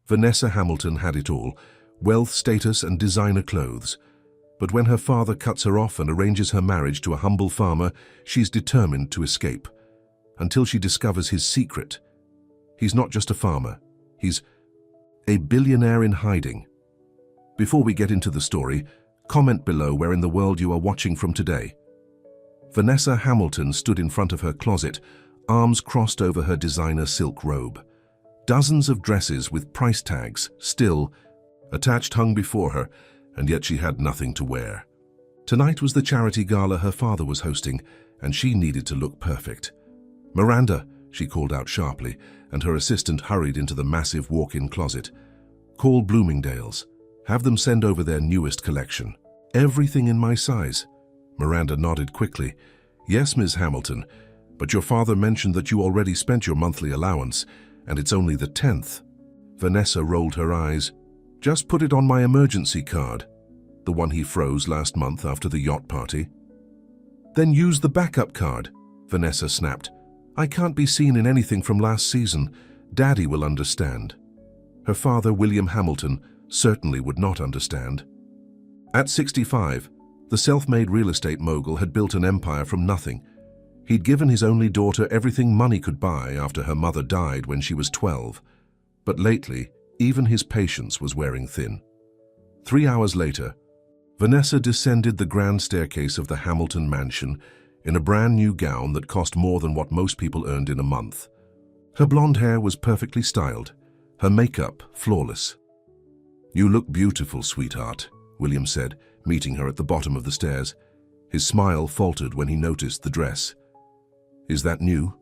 Vanessa Hamilton had it all: wealth, status, and designer clothes. But when her father cuts her off and arranges her marriage to a humble farmer, she's determined to escape. Until she discovers his secret. He's not just a farmer. He's a billionaire in hiding. Before we get into the story, comment below where in the world you are watching from today. Vanessa Hamilton stood in front of her closet, arms crossed over her designer silk robe. Dozens of dresses with price tags, still attached, hung before her, and yet she had nothing to wear. Tonight was the charity gala her father was hosting, and she needed to look perfect. "Miranda," she called out sharply, and her assistant hurried into the massive walk-in closet. "Call Bloomingdale's. Have them send over their newest collection. Everything in my size." Miranda nodded quickly. "Yes, Ms. Hamilton, but your father mentioned that you already spent your monthly allowance, and it's only the 10th. Vanessa rolled her eyes. "Just put it on my emergency card, the one he froze last month after the yacht party." "Then use the backup card," Vanessa snapped. "I can't be seen in anything from last season. Daddy will understand." Her father, William Hamilton, certainly would not understand. At 65, the self-made real estate mogul had built an empire from nothing. He'd given his only daughter everything money could buy after her mother died when she was 12. But lately, even his patience was wearing thin. 3 hours later, Vanessa descended the grand staircase of the Hamilton mansion in a brand new gown that cost more than what most people earned in a month. Her blonde hair was perfectly styled, her makeup flawless. "You look beautiful, sweetheart," William said, meeting her at the bottom of the stairs. His smile faltered when he noticed the dress. "Is that new?"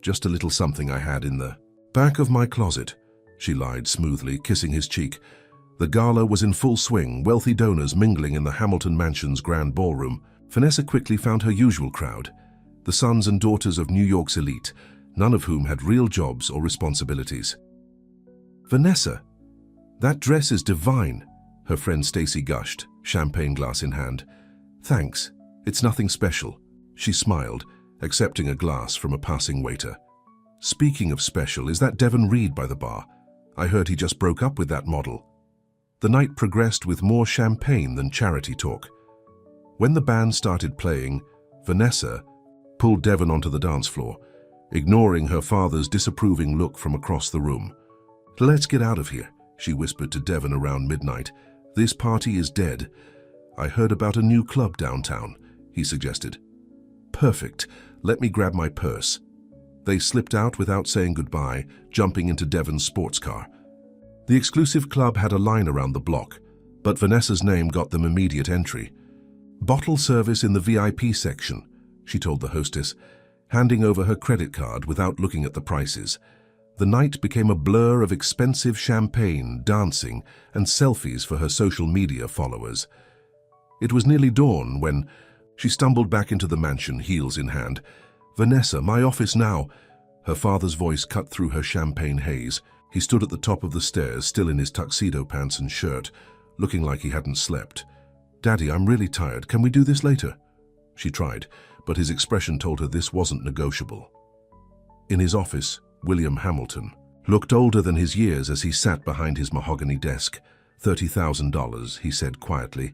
"Just a little something I had in the back of my closet," she lied smoothly, kissing his cheek. The gala was in full swing, wealthy donors mingling in the Hamilton Mansion's grand ballroom. Vanessa quickly found her usual crowd, the sons and daughters of New York's elite, none of whom had real jobs or responsibilities. "Vanessa, that dress is divine," her friend Stacy gushed, champagne glass in hand. "Thanks, it's nothing special," she smiled, accepting a glass from a passing waiter. "Speaking of special, is that Devon Reed by the bar? I heard he just broke up with that model." The night progressed with more champagne than charity talk. When the band started playing, Vanessa pulled Devon onto the dance floor, ignoring her father's disapproving look from across the room. "Let's get out of here," she whispered to Devon around midnight. "This party is dead." "I heard about a new club downtown," he suggested. "Perfect. Let me grab my purse." They slipped out without saying goodbye, jumping into Devon's sports car. The exclusive club had a line around the block, but Vanessa's name got them immediate entry. "Bottle service in the VIP section," she told the hostess, handing over her credit card without looking at the prices. The night became a blur of expensive champagne, dancing, and selfies for her social media followers. It was nearly dawn when she stumbled back into the mansion, heels in hand. "Vanessa, my office now." Her father's voice cut through her champagne haze. He stood at the top of the stairs, still in his tuxedo pants and shirt, looking like he hadn't slept. "Daddy, I'm really tired. Can we do this later?" She tried, but his expression told her this wasn't negotiable. In his office, William Hamilton looked older than his years as he sat behind his mahogany desk. $30,000, he said quietly.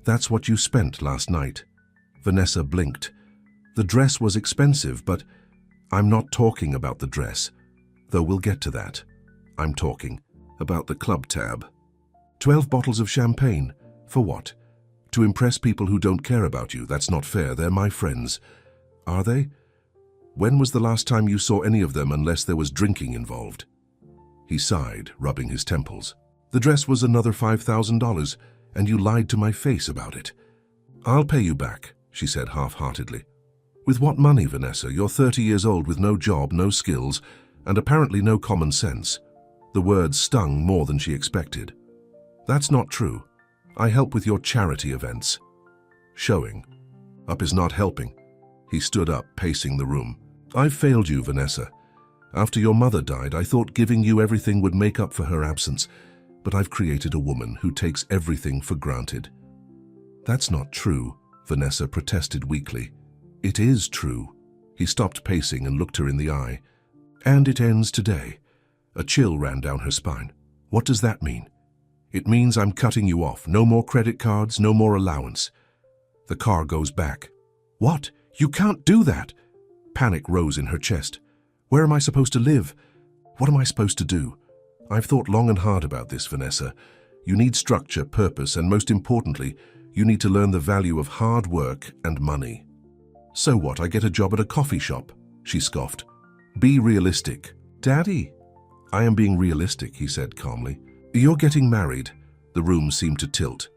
"That's what you spent last night." Vanessa blinked. "The dress was expensive, but I'm not talking about the dress, though we'll get to that. I'm talking about the club tab. 12 bottles of champagne. For what? To impress people who don't care about you. That's not fair. They're my friends." "Are they? When was the last time you saw any of them unless there was drinking involved?" He sighed, rubbing his temples. "The dress was another $5,000, and you lied to my face about it." "I'll pay you back," she said half-heartedly. "With what money, Vanessa? You're 30 years old with no job, no skills, and apparently no common sense." The words stung more than she expected. "That's not true. I help with your charity events." Showing up is not helping. He stood up, pacing the room. "I've failed you, Vanessa. After your mother died, I thought giving you everything would make up for her absence, but I've created a woman who takes everything for granted." "That's not true," Vanessa protested weakly. "It is true." He stopped pacing and looked her in the eye. "And it ends today. A chill ran down her spine. What does that mean? It means I'm cutting you off. No more credit cards, no more allowance. The car goes back. What? You can't do that! Panic rose in her chest. Where am I supposed to live? What am I supposed to do? I've thought long and hard about this, Vanessa. You need structure, purpose, and most importantly, you need to learn the value of hard work and money. So what, I get a job at a coffee shop? She scoffed. Be realistic. Daddy. I am being realistic, he said calmly. You're getting married. The room seemed to tilt.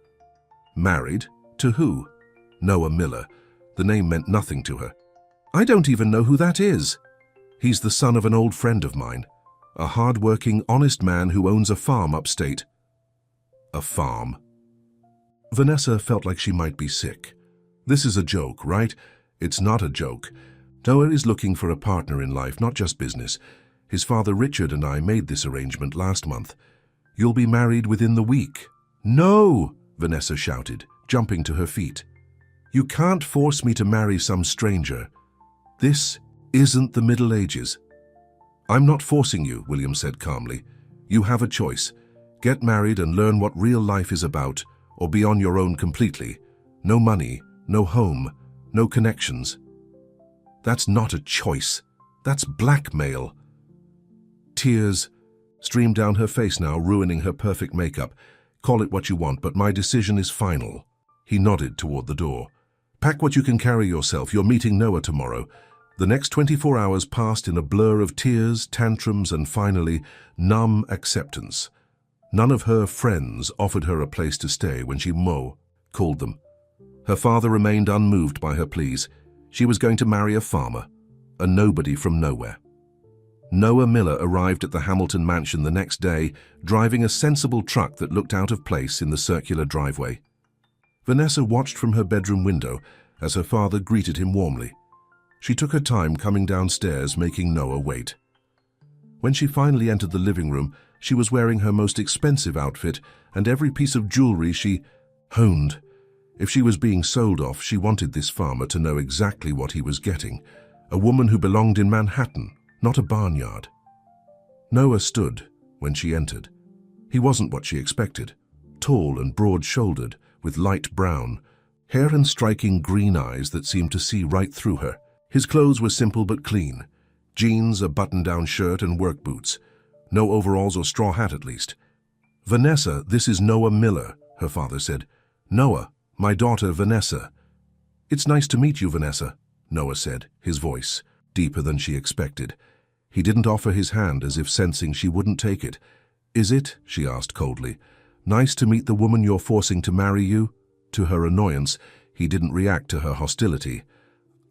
Married? To who? Noah Miller. The name meant nothing to her. I don't even know who that is. He's the son of an old friend of mine. A hard-working, honest man who owns a farm upstate. A farm? Vanessa felt like she might be sick. This is a joke, right? It's not a joke. Noah is looking for a partner in life, not just business. His father Richard and I made this arrangement last month. You'll be married within the week. No! Vanessa shouted, jumping to her feet. You can't force me to marry some stranger. This isn't the Middle Ages. I'm not forcing you, William said calmly. You have a choice. Get married and learn what real life is about, or be on your own completely. No money, no home, no connections. That's not a choice. That's blackmail. Tears streamed down her face now, ruining her perfect makeup. Call it what you want, but my decision is final. He nodded toward the door. Pack what you can carry yourself. You're meeting Noah tomorrow. The next 24 hours passed in a blur of tears, tantrums, and finally, numb acceptance. None of her friends offered her a place to stay when she called them. Her father remained unmoved by her pleas. She was going to marry a farmer, a nobody from nowhere. Noah Miller arrived at the Hamilton mansion the next day, driving a sensible truck that looked out of place in the circular driveway. Vanessa watched from her bedroom window as her father greeted him warmly. She took her time coming downstairs, making Noah wait. When she finally entered the living room, she was wearing her most expensive outfit and every piece of jewelry she honed. If she was being sold off, she wanted this farmer to know exactly what he was getting. A woman who belonged in Manhattan, not a barnyard. Noah stood when she entered. He wasn't what she expected. Tall and broad-shouldered, with light brown hair and striking green eyes that seemed to see right through her. His clothes were simple but clean. Jeans, a button-down shirt, and work boots. No overalls or straw hat, at least. Vanessa, this is Noah Miller, her father said. Noah, my daughter Vanessa. It's nice to meet you, Vanessa, Noah said, his voice deeper than she expected. He didn't offer his hand, as if sensing she wouldn't take it. Is it? She asked coldly. Nice to meet the woman you're forcing to marry you? To her annoyance, he didn't react to her hostility.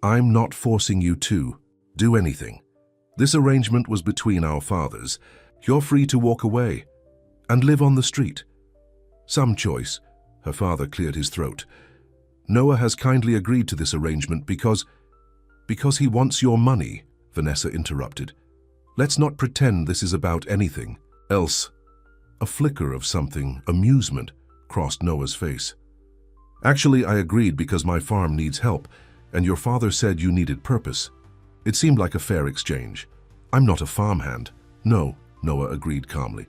I'm not forcing you to do anything. This arrangement was between our fathers. You're free to walk away and live on the street. Some choice. Her father cleared his throat. Noah has kindly agreed to this arrangement because he wants your money, Vanessa interrupted. Let's not pretend this is about anything else. A flicker of something, amusement, crossed Noah's face. Actually, I agreed because my farm needs help, and your father said you needed purpose. It seemed like a fair exchange. I'm not a farmhand. No, Noah agreed calmly.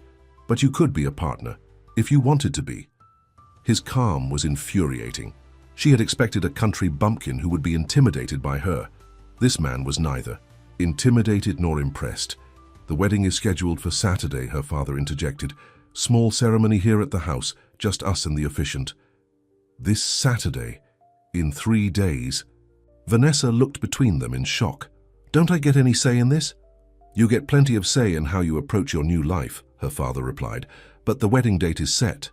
But you could be a partner, if you wanted to be. His calm was infuriating. She had expected a country bumpkin who would be intimidated by her. This man was neither intimidated nor impressed. The wedding is scheduled for Saturday, her father interjected. Small ceremony here at the house, just us and the officiant. This Saturday, in 3 days. Vanessa looked between them in shock. Don't I get any say in this? You get plenty of say in how you approach your new life, her father replied, but the wedding date is set.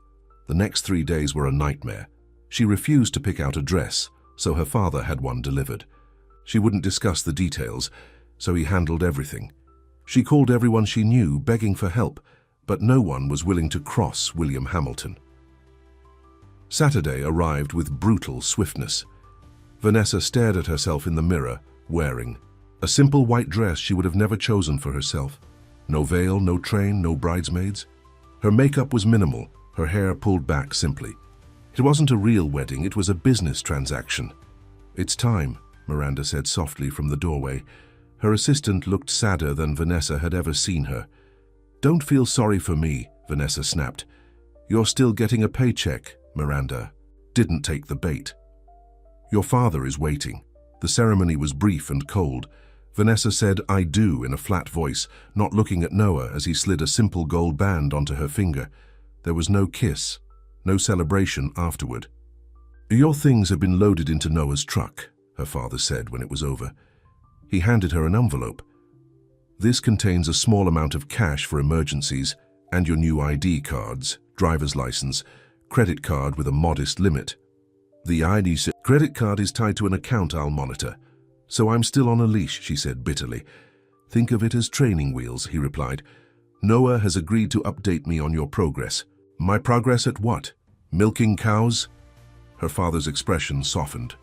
The next 3 days were a nightmare. She refused to pick out a dress, so her father had one delivered. She wouldn't discuss the details, so he handled everything. She called everyone she knew, begging for help, but no one was willing to cross William Hamilton. Saturday arrived with brutal swiftness. Vanessa stared at herself in the mirror, wearing a simple white dress she would have never chosen for herself. No veil, no train, no bridesmaids. Her makeup was minimal, her hair pulled back simply. It wasn't a real wedding, it was a business transaction. It's time, Miranda said softly from the doorway. Her assistant looked sadder than Vanessa had ever seen her. Don't feel sorry for me, Vanessa snapped. You're still getting a paycheck, Miranda didn't take the bait. Your father is waiting. The ceremony was brief and cold. Vanessa said, I do, in a flat voice, not looking at Noah as he slid a simple gold band onto her finger. There was no kiss, no celebration afterward. Your things have been loaded into Noah's truck, her father said when it was over. He handed her an envelope. This contains a small amount of cash for emergencies and your new ID cards, driver's license, credit card with a modest limit. The ID credit card is tied to an account I'll monitor. So I'm still on a leash, she said bitterly. Think of it as training wheels, he replied. Noah has agreed to update me on your progress. My progress at what? Milking cows? Her father's expression softened.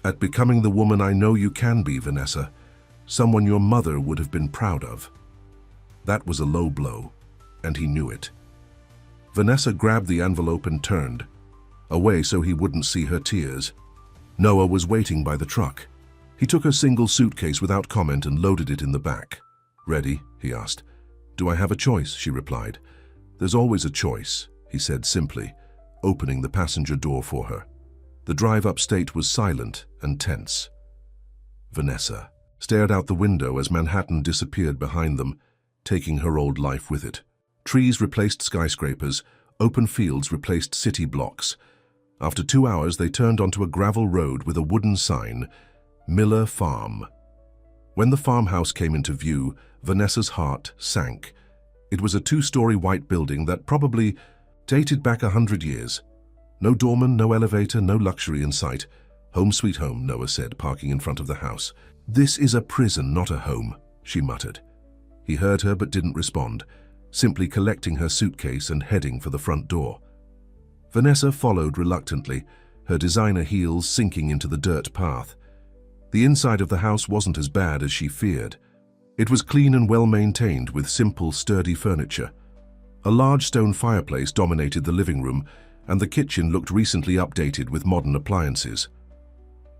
At becoming the woman I know you can be, Vanessa. Someone your mother would have been proud of. That was a low blow, and he knew it. Vanessa grabbed the envelope and turned, away so he wouldn't see her tears. Noah was waiting by the truck. He took her single suitcase without comment and loaded it in the back. Ready? He asked. Do I have a choice? She replied. There's always a choice, he said simply, opening the passenger door for her. The drive upstate was silent and tense. Vanessa stared out the window as Manhattan disappeared behind them, taking her old life with it. Trees replaced skyscrapers, open fields replaced city blocks. After 2 hours, they turned onto a gravel road with a wooden sign, Miller Farm. When the farmhouse came into view, Vanessa's heart sank. It was a 2-story white building that probably dated back 100 years. No doorman, no elevator, no luxury in sight. Home sweet home, Noah said, parking in front of the house. This is a prison, not a home, she muttered. He heard her but didn't respond, simply collecting her suitcase and heading for the front door. Vanessa followed reluctantly, her designer heels sinking into the dirt path. The inside of the house wasn't as bad as she feared. It was clean and well-maintained with simple, sturdy furniture. A large stone fireplace dominated the living room, and the kitchen looked recently updated with modern appliances.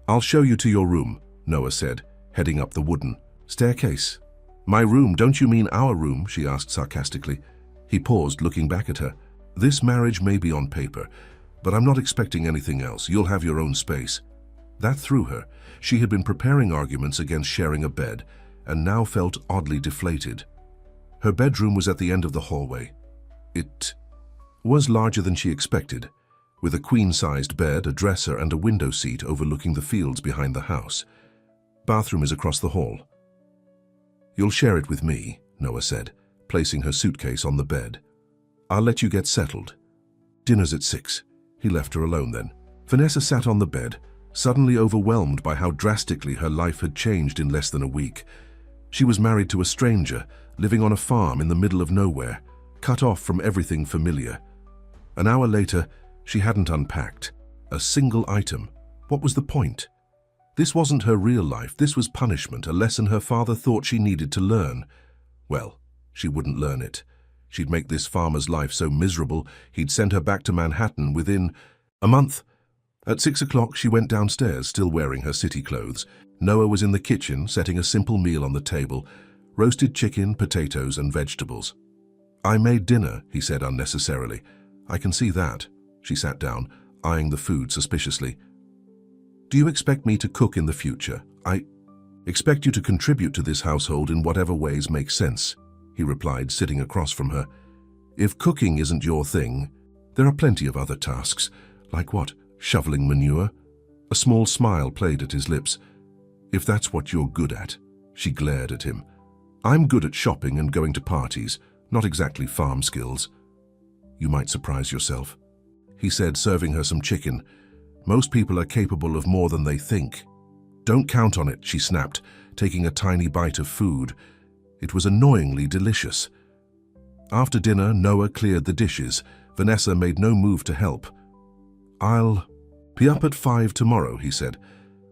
I'll show you to your room, Noah said, heading up the wooden staircase. My room, don't you mean our room? She asked sarcastically. He paused, looking back at her. This marriage may be on paper, but I'm not expecting anything else. You'll have your own space. That threw her. She had been preparing arguments against sharing a bed, and now felt oddly deflated. Her bedroom was at the end of the hallway. It was larger than she expected, with a queen-sized bed, a dresser, and a window seat overlooking the fields behind the house. Bathroom is across the hall. You'll share it with me, Noah said, placing her suitcase on the bed. I'll let you get settled. Dinner's at 6. He left her alone then. Vanessa sat on the bed, suddenly overwhelmed by how drastically her life had changed in less than a week. She was married to a stranger, living on a farm in the middle of nowhere, cut off from everything familiar. An hour later, she hadn't unpacked a single item. What was the point? This wasn't her real life. This was punishment, a lesson her father thought she needed to learn. Well, she wouldn't learn it. She'd make this farmer's life so miserable, he'd send her back to Manhattan within a month. At 6 o'clock, she went downstairs, still wearing her city clothes. Noah was in the kitchen, setting a simple meal on the table, roasted chicken, potatoes, and vegetables. I made dinner, he said unnecessarily. I can see that. She sat down, eyeing the food suspiciously. Do you expect me to cook in the future? I expect you to contribute to this household in whatever ways make sense, he replied, sitting across from her. If cooking isn't your thing, there are plenty of other tasks. Like what? Shoveling manure? A small smile played at his lips. If that's what you're good at, she glared at him. I'm good at shopping and going to parties, not exactly farm skills. You might surprise yourself, he said, serving her some chicken. Most people are capable of more than they think. Don't count on it, she snapped, taking a tiny bite of food. It was annoyingly delicious. After dinner, Noah cleared the dishes. Vanessa made no move to help. I'll be up at 5 tomorrow, he said.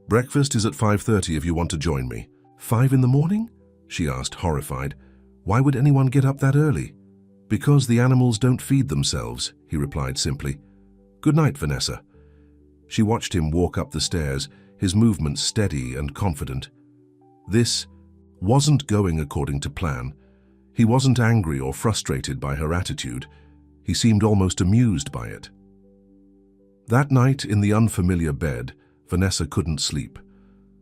Breakfast is at 5:30 if you want to join me. 5 in the morning? She asked, horrified. Why would anyone get up that early? Because the animals don't feed themselves, he replied simply. Good night, Vanessa. She watched him walk up the stairs, his movements steady and confident. This wasn't going according to plan. He wasn't angry or frustrated by her attitude. He seemed almost amused by it. That night in the unfamiliar bed, Vanessa couldn't sleep.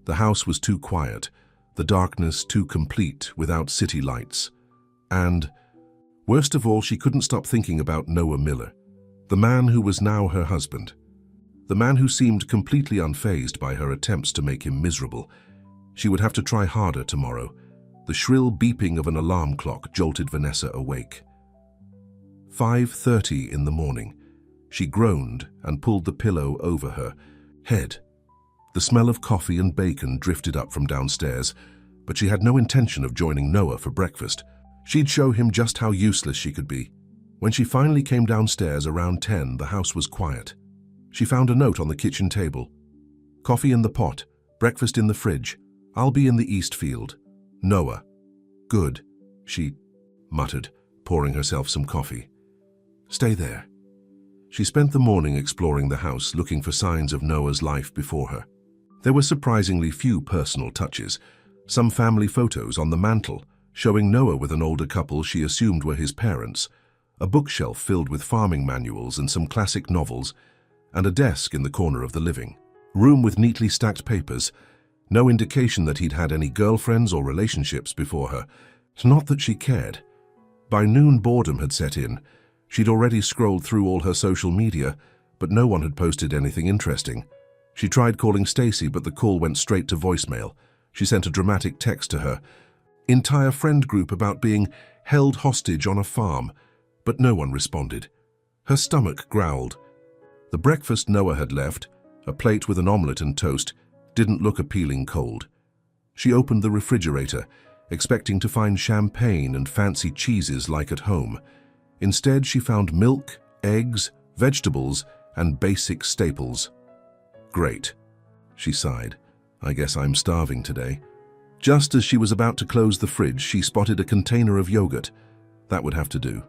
The house was too quiet, the darkness too complete without city lights. And, worst of all, she couldn't stop thinking about Noah Miller, the man who was now her husband. The man who seemed completely unfazed by her attempts to make him miserable. She would have to try harder tomorrow. The shrill beeping of an alarm clock jolted Vanessa awake. 5:30 in the morning. She groaned and pulled the pillow over her head. The smell of coffee and bacon drifted up from downstairs, but she had no intention of joining Noah for breakfast. She'd show him just how useless she could be. When she finally came downstairs around 10, the house was quiet. She found a note on the kitchen table. "Coffee in the pot, breakfast in the fridge. I'll be in the East Field. Noah." "Good," she muttered, pouring herself some coffee. "Stay there." She spent the morning exploring the house, looking for signs of Noah's life before her. There were surprisingly few personal touches. Some family photos on the mantel, showing Noah with an older couple she assumed were his parents, a bookshelf filled with farming manuals and some classic novels, and a desk in the corner of the living room with neatly stacked papers. No indication that he'd had any girlfriends or relationships before her. Not that she cared. By noon, boredom had set in. She'd already scrolled through all her social media, but no one had posted anything interesting. She tried calling Stacy, but the call went straight to voicemail. She sent a dramatic text to her entire friend group about being held hostage on a farm, but no one responded. Her stomach growled. The breakfast Noah had left, a plate with an omelette and toast, didn't look appealing cold. She opened the refrigerator, expecting to find champagne and fancy cheeses like at home. Instead, she found milk, eggs, vegetables, and basic staples. "Great," she sighed. "I guess I'm starving today." Just as she was about to close the fridge, she spotted a container of yogurt. That would have to do.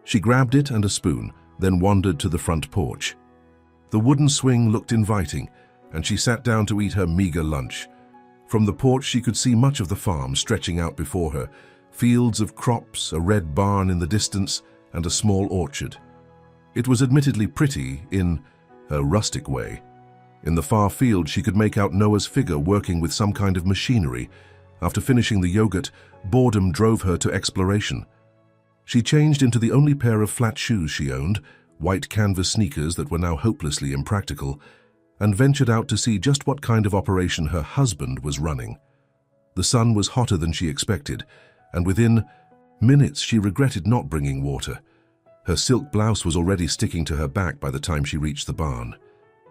She grabbed it and a spoon, then wandered to the front porch. The wooden swing looked inviting, and she sat down to eat her meager lunch. From the porch, she could see much of the farm stretching out before her, fields of crops, a red barn in the distance, and a small orchard. It was admittedly pretty in a rustic way. In the far field, she could make out Noah's figure working with some kind of machinery. After finishing the yogurt, boredom drove her to exploration. She changed into the only pair of flat shoes she owned, white canvas sneakers that were now hopelessly impractical, and ventured out to see just what kind of operation her husband was running. The sun was hotter than she expected, and within minutes she regretted not bringing water. Her silk blouse was already sticking to her back by the time she reached the barn.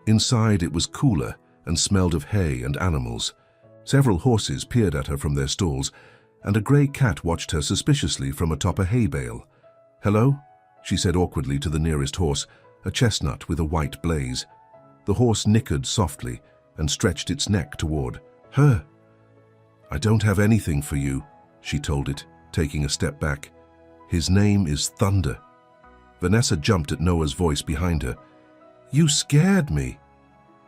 Inside it was cooler and smelled of hay and animals. Several horses peered at her from their stalls, and a grey cat watched her suspiciously from atop a hay bale. "Hello?" she said awkwardly to the nearest horse, a chestnut with a white blaze. The horse nickered softly and stretched its neck toward her. "I don't have anything for you," she told it, taking a step back. "His name is Thunder." Vanessa jumped at Noah's voice behind her. "You scared me."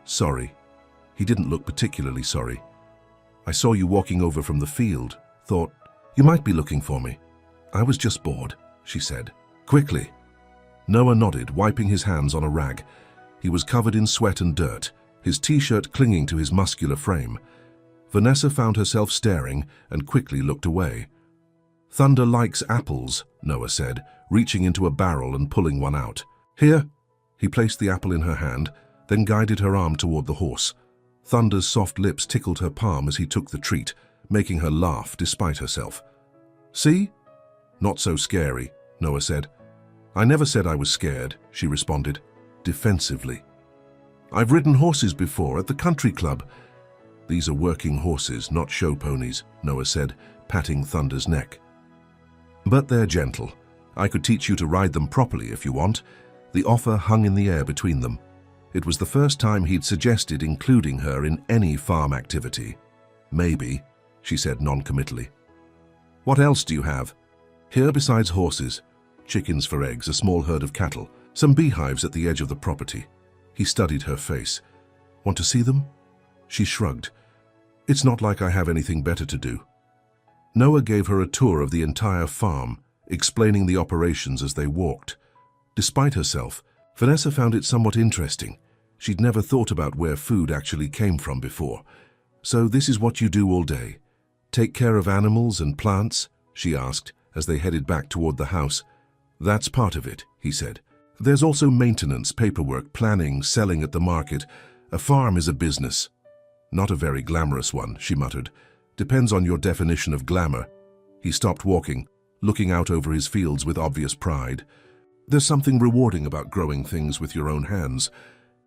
"Sorry." He didn't look particularly sorry. "I saw you walking over from the field. Thought you might be looking for me." "I was just bored," she said. "Quickly." Noah nodded, wiping his hands on a rag. He was covered in sweat and dirt, his t-shirt clinging to his muscular frame. Vanessa found herself staring and quickly looked away. "Thunder likes apples," Noah said, reaching into a barrel and pulling one out. "Here." He placed the apple in her hand, then guided her arm toward the horse. Thunder's soft lips tickled her palm as he took the treat, making her laugh despite herself. "See?" "Not so scary," Noah said. "I never said I was scared," she responded, defensively. "I've ridden horses before at the country club." "These are working horses, not show ponies," Noah said, patting Thunder's neck. "But they're gentle. I could teach you to ride them properly if you want." The offer hung in the air between them. It was the first time he'd suggested including her in any farm activity. "Maybe," she said non-committally. "What else do you have?" "Here besides horses, chickens for eggs, a small herd of cattle, some beehives at the edge of the property." He studied her face. "Want to see them?" She shrugged. "It's not like I have anything better to do." Noah gave her a tour of the entire farm, explaining the operations as they walked. Despite herself, Vanessa found it somewhat interesting. She'd never thought about where food actually came from before. "So this is what you do all day? Take care of animals and plants?" she asked as they headed back toward the house. "That's part of it," he said. "There's also maintenance, paperwork, planning, selling at the market. A farm is a business." "Not a very glamorous one," she muttered. "Depends on your definition of glamour." He stopped walking, looking out over his fields with obvious pride. "There's something rewarding about growing things with your own hands."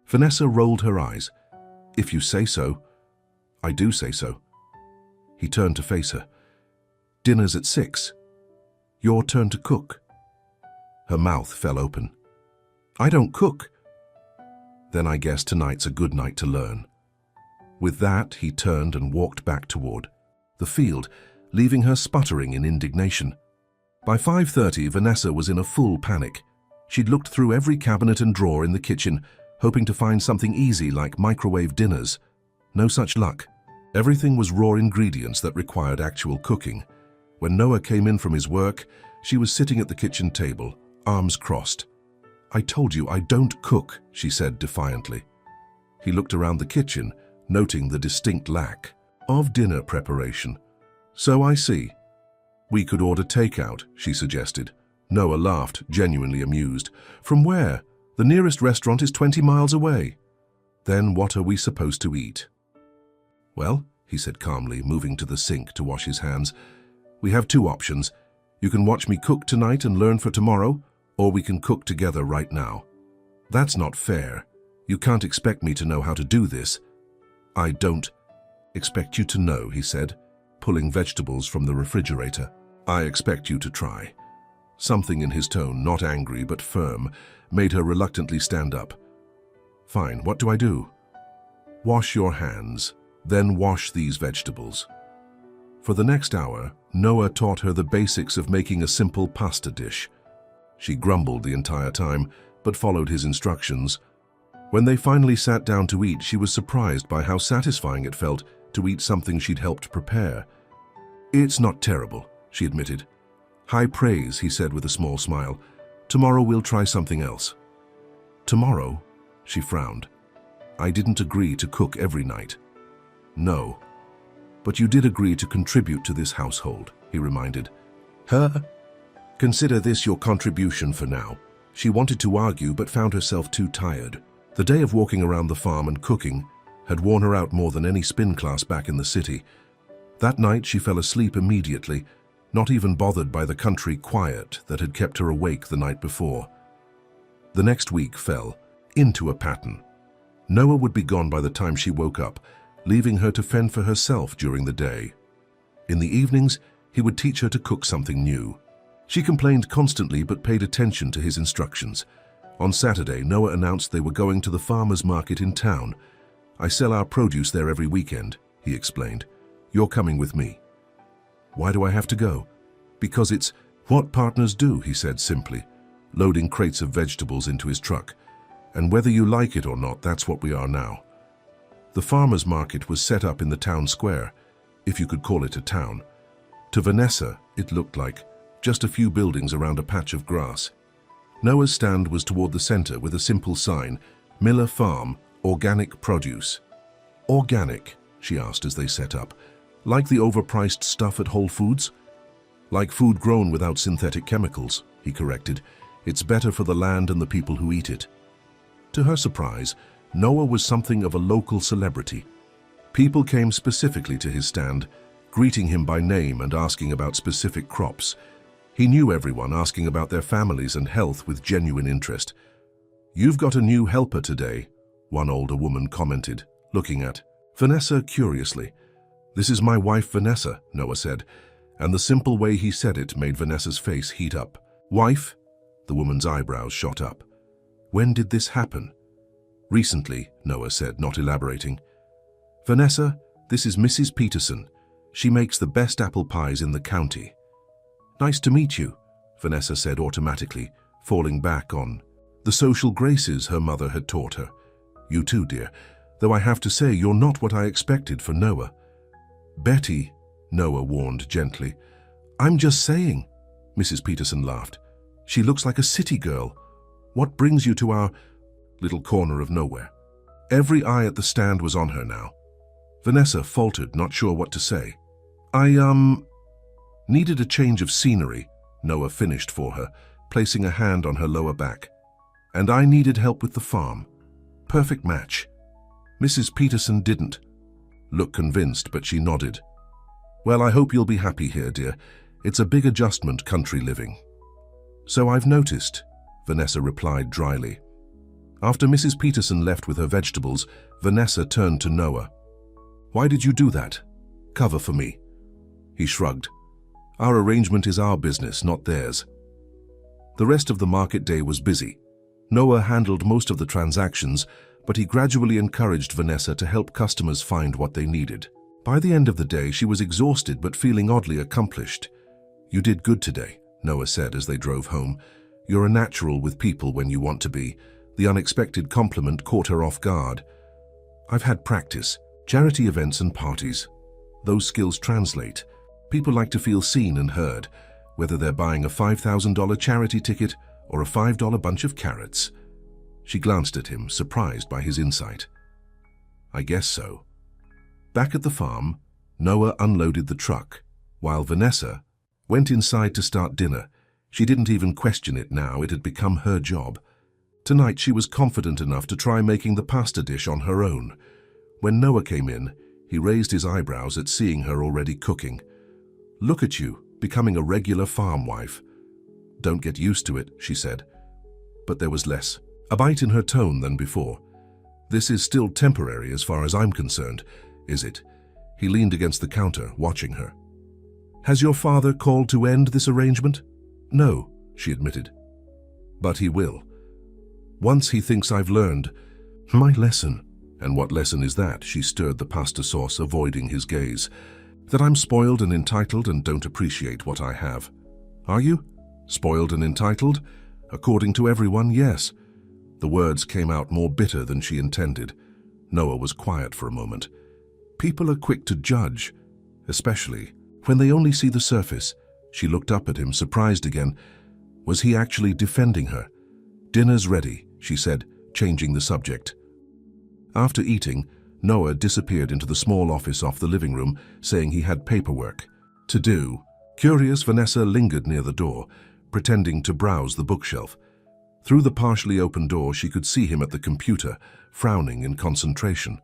Vanessa rolled her eyes. "If you say so." "I do say so." He turned to face her. "Dinner's at 6. Your turn to cook." Her mouth fell open. "I don't cook." "Then I guess tonight's a good night to learn." With that, he turned and walked back toward the field, leaving her sputtering in indignation. By 5:30, Vanessa was in a full panic. She'd looked through every cabinet and drawer in the kitchen, hoping to find something easy like microwave dinners. No such luck. Everything was raw ingredients that required actual cooking. When Noah came in from his work, she was sitting at the kitchen table, arms crossed. "I told you I don't cook," she said defiantly. He looked around the kitchen, noting the distinct lack of dinner preparation. "So I see. We could order takeout," she suggested. Noah laughed, genuinely amused. "From where? The nearest restaurant is 20 miles away." "Then what are we supposed to eat?" "Well," he said calmly, moving to the sink to wash his hands, "we have two options. You can watch me cook tonight and learn for tomorrow, or we can cook together right now." "That's not fair. You can't expect me to know how to do this." "I don't expect you to know," he said, pulling vegetables from the refrigerator. "I expect you to try." Something in his tone, not angry but firm, made her reluctantly stand up. "Fine, what do I do?" "Wash your hands, then wash these vegetables." For the next hour, Noah taught her the basics of making a simple pasta dish. She grumbled the entire time, but followed his instructions. When they finally sat down to eat, she was surprised by how satisfying it felt to eat something she'd helped prepare. "It's not terrible," she admitted. "High praise," he said with a small smile. "Tomorrow we'll try something else." "Tomorrow?" She frowned. "I didn't agree to cook every night." "No. But you did agree to contribute to this household," he reminded her. "Consider this your contribution for now." She wanted to argue but found herself too tired. The day of walking around the farm and cooking had worn her out more than any spin class back in the city. That night she fell asleep immediately, not even bothered by the country quiet that had kept her awake the night before. The next week fell into a pattern. Noah would be gone by the time she woke up, leaving her to fend for herself during the day. In the evenings, he would teach her to cook something new. She complained constantly but paid attention to his instructions. On Saturday, Noah announced they were going to the farmer's market in town. "I sell our produce there every weekend," he explained. "You're coming with me." "Why do I have to go?" "Because it's what partners do," he said simply, loading crates of vegetables into his truck. "And whether you like it or not, that's what we are now." The farmer's market was set up in the town square, if you could call it a town. To Vanessa, it looked like just a few buildings around a patch of grass. Noah's stand was toward the center with a simple sign, "Miller Farm, Organic Produce." "Organic?" she asked as they set up. "Like the overpriced stuff at Whole Foods?" "Like food grown without synthetic chemicals," he corrected. "It's better for the land and the people who eat it." To her surprise, Noah was something of a local celebrity. People came specifically to his stand, greeting him by name and asking about specific crops. He knew everyone, asking about their families and health with genuine interest. "You've got a new helper today," one older woman commented, looking at Vanessa curiously. "This is my wife, Vanessa," Noah said, and the simple way he said it made Vanessa's face heat up. "Wife?" The woman's eyebrows shot up. "When did this happen?" "Recently," Noah said, not elaborating. "Vanessa, this is Mrs. Peterson. She makes the best apple pies in the county." "Nice to meet you," Vanessa said automatically, falling back on the social graces her mother had taught her. "You too, dear, though I have to say you're not what I expected for Noah." "Betty," Noah warned gently. I'm just saying, Mrs. Peterson laughed. She looks like a city girl. What brings you to our little corner of nowhere? Every eye at the stand was on her now. Vanessa faltered, not sure what to say. I needed a change of scenery, Noah finished for her, placing a hand on her lower back. And I needed help with the farm. Perfect match. Mrs. Peterson didn't look convinced, but she nodded. Well, I hope you'll be happy here, dear. It's a big adjustment, country living. So I've noticed, Vanessa replied dryly. After Mrs. Peterson left with her vegetables, Vanessa turned to Noah. Why did you do that? Cover for me. He shrugged. Our arrangement is our business, not theirs. The rest of the market day was busy. Noah handled most of the transactions, but he gradually encouraged Vanessa to help customers find what they needed. By the end of the day, she was exhausted but feeling oddly accomplished. You did good today, Noah said as they drove home. You're a natural with people when you want to be. The unexpected compliment caught her off guard. I've had practice, charity events and parties. Those skills translate. People like to feel seen and heard, whether they're buying a $5,000 charity ticket or a $5 bunch of carrots. She glanced at him, surprised by his insight. I guess so. Back at the farm, Noah unloaded the truck, while Vanessa went inside to start dinner. She didn't even question it now, it had become her job. Tonight she was confident enough to try making the pasta dish on her own. When Noah came in, he raised his eyebrows at seeing her already cooking. Look at you, becoming a regular farm wife. Don't get used to it, she said. But there was less a bite in her tone than before. This is still temporary as far as I'm concerned, is it? He leaned against the counter, watching her. Has your father called to end this arrangement? No, she admitted. But he will. Once he thinks I've learned my lesson. And what lesson is that? She stirred the pasta sauce, avoiding his gaze. That I'm spoiled and entitled and don't appreciate what I have. Are you? Spoiled and entitled? According to everyone, yes. The words came out more bitter than she intended. Noah was quiet for a moment. People are quick to judge, especially when they only see the surface. She looked up at him, surprised again. Was he actually defending her? Dinner's ready, she said, changing the subject. After eating, Noah disappeared into the small office off the living room, saying he had paperwork to do. Curious, Vanessa lingered near the door, pretending to browse the bookshelf. Through the partially open door, she could see him at the computer, frowning in concentration.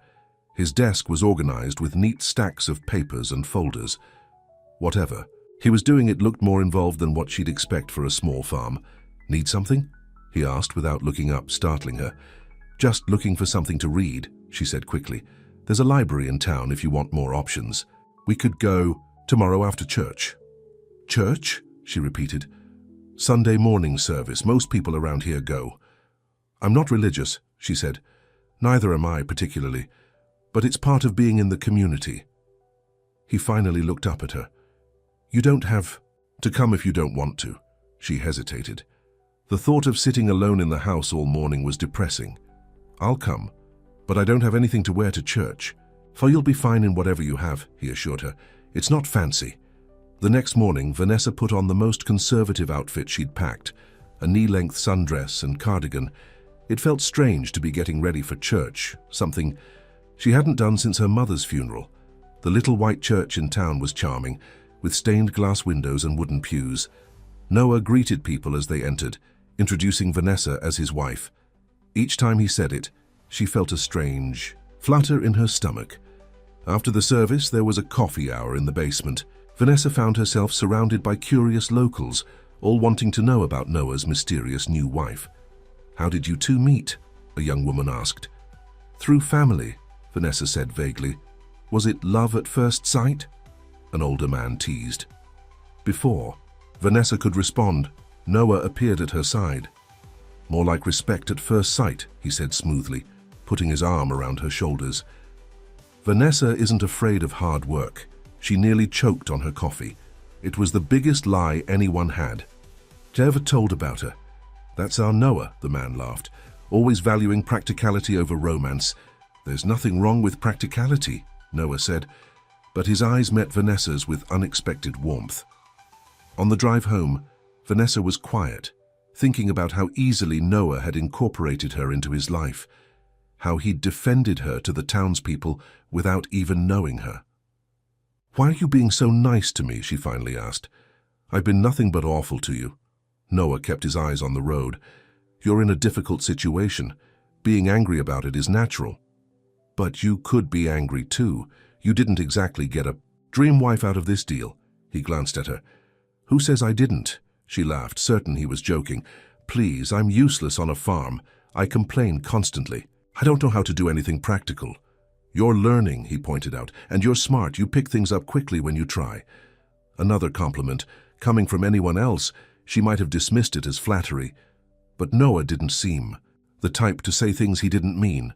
His desk was organized with neat stacks of papers and folders. Whatever he was doing, it looked more involved than what she'd expect for a small farm. Need something? He asked without looking up, startling her. Just looking for something to read, she said quickly. There's a library in town if you want more options. We could go tomorrow after church. Church? She repeated. Sunday morning service. Most people around here go. I'm not religious, she said. Neither am I particularly, but it's part of being in the community. He finally looked up at her. You don't have to come if you don't want to. She hesitated. The thought of sitting alone in the house all morning was depressing. I'll come, but I don't have anything to wear to church. For you'll be fine in whatever you have, he assured her. It's not fancy. The next morning, Vanessa put on the most conservative outfit she'd packed, a knee-length sundress and cardigan. It felt strange to be getting ready for church, something she hadn't done since her mother's funeral. The little white church in town was charming, with stained glass windows and wooden pews. Noah greeted people as they entered, introducing Vanessa as his wife. Each time he said it, she felt a strange flutter in her stomach. After the service, there was a coffee hour in the basement. Vanessa found herself surrounded by curious locals, all wanting to know about Noah's mysterious new wife. How did you two meet? A young woman asked. Through family, Vanessa said vaguely. Was it love at first sight? An older man teased. Before Vanessa could respond, Noah appeared at her side. More like respect at first sight, he said smoothly, putting his arm around her shoulders. Vanessa isn't afraid of hard work. She nearly choked on her coffee. It was the biggest lie anyone had ever told about her. That's our Noah, the man laughed, always valuing practicality over romance. There's nothing wrong with practicality, Noah said. but his eyes met Vanessa's with unexpected warmth. On the drive home, Vanessa was quiet, thinking about how easily Noah had incorporated her into his life, how he'd defended her to the townspeople without even knowing her. "Why are you being so nice to me?" she finally asked. "I've been nothing but awful to you." Noah kept his eyes on the road. "You're in a difficult situation. Being angry about it is natural." "But you could be angry too. You didn't exactly get a dream wife out of this deal." He glanced at her. "Who says I didn't?" She laughed, certain he was joking. "Please, I'm useless on a farm. I complain constantly. I don't know how to do anything practical." "You're learning," he pointed out, "and you're smart. You pick things up quickly when you try." Another compliment. Coming from anyone else, she might have dismissed it as flattery. But Noah didn't seem the type to say things he didn't mean.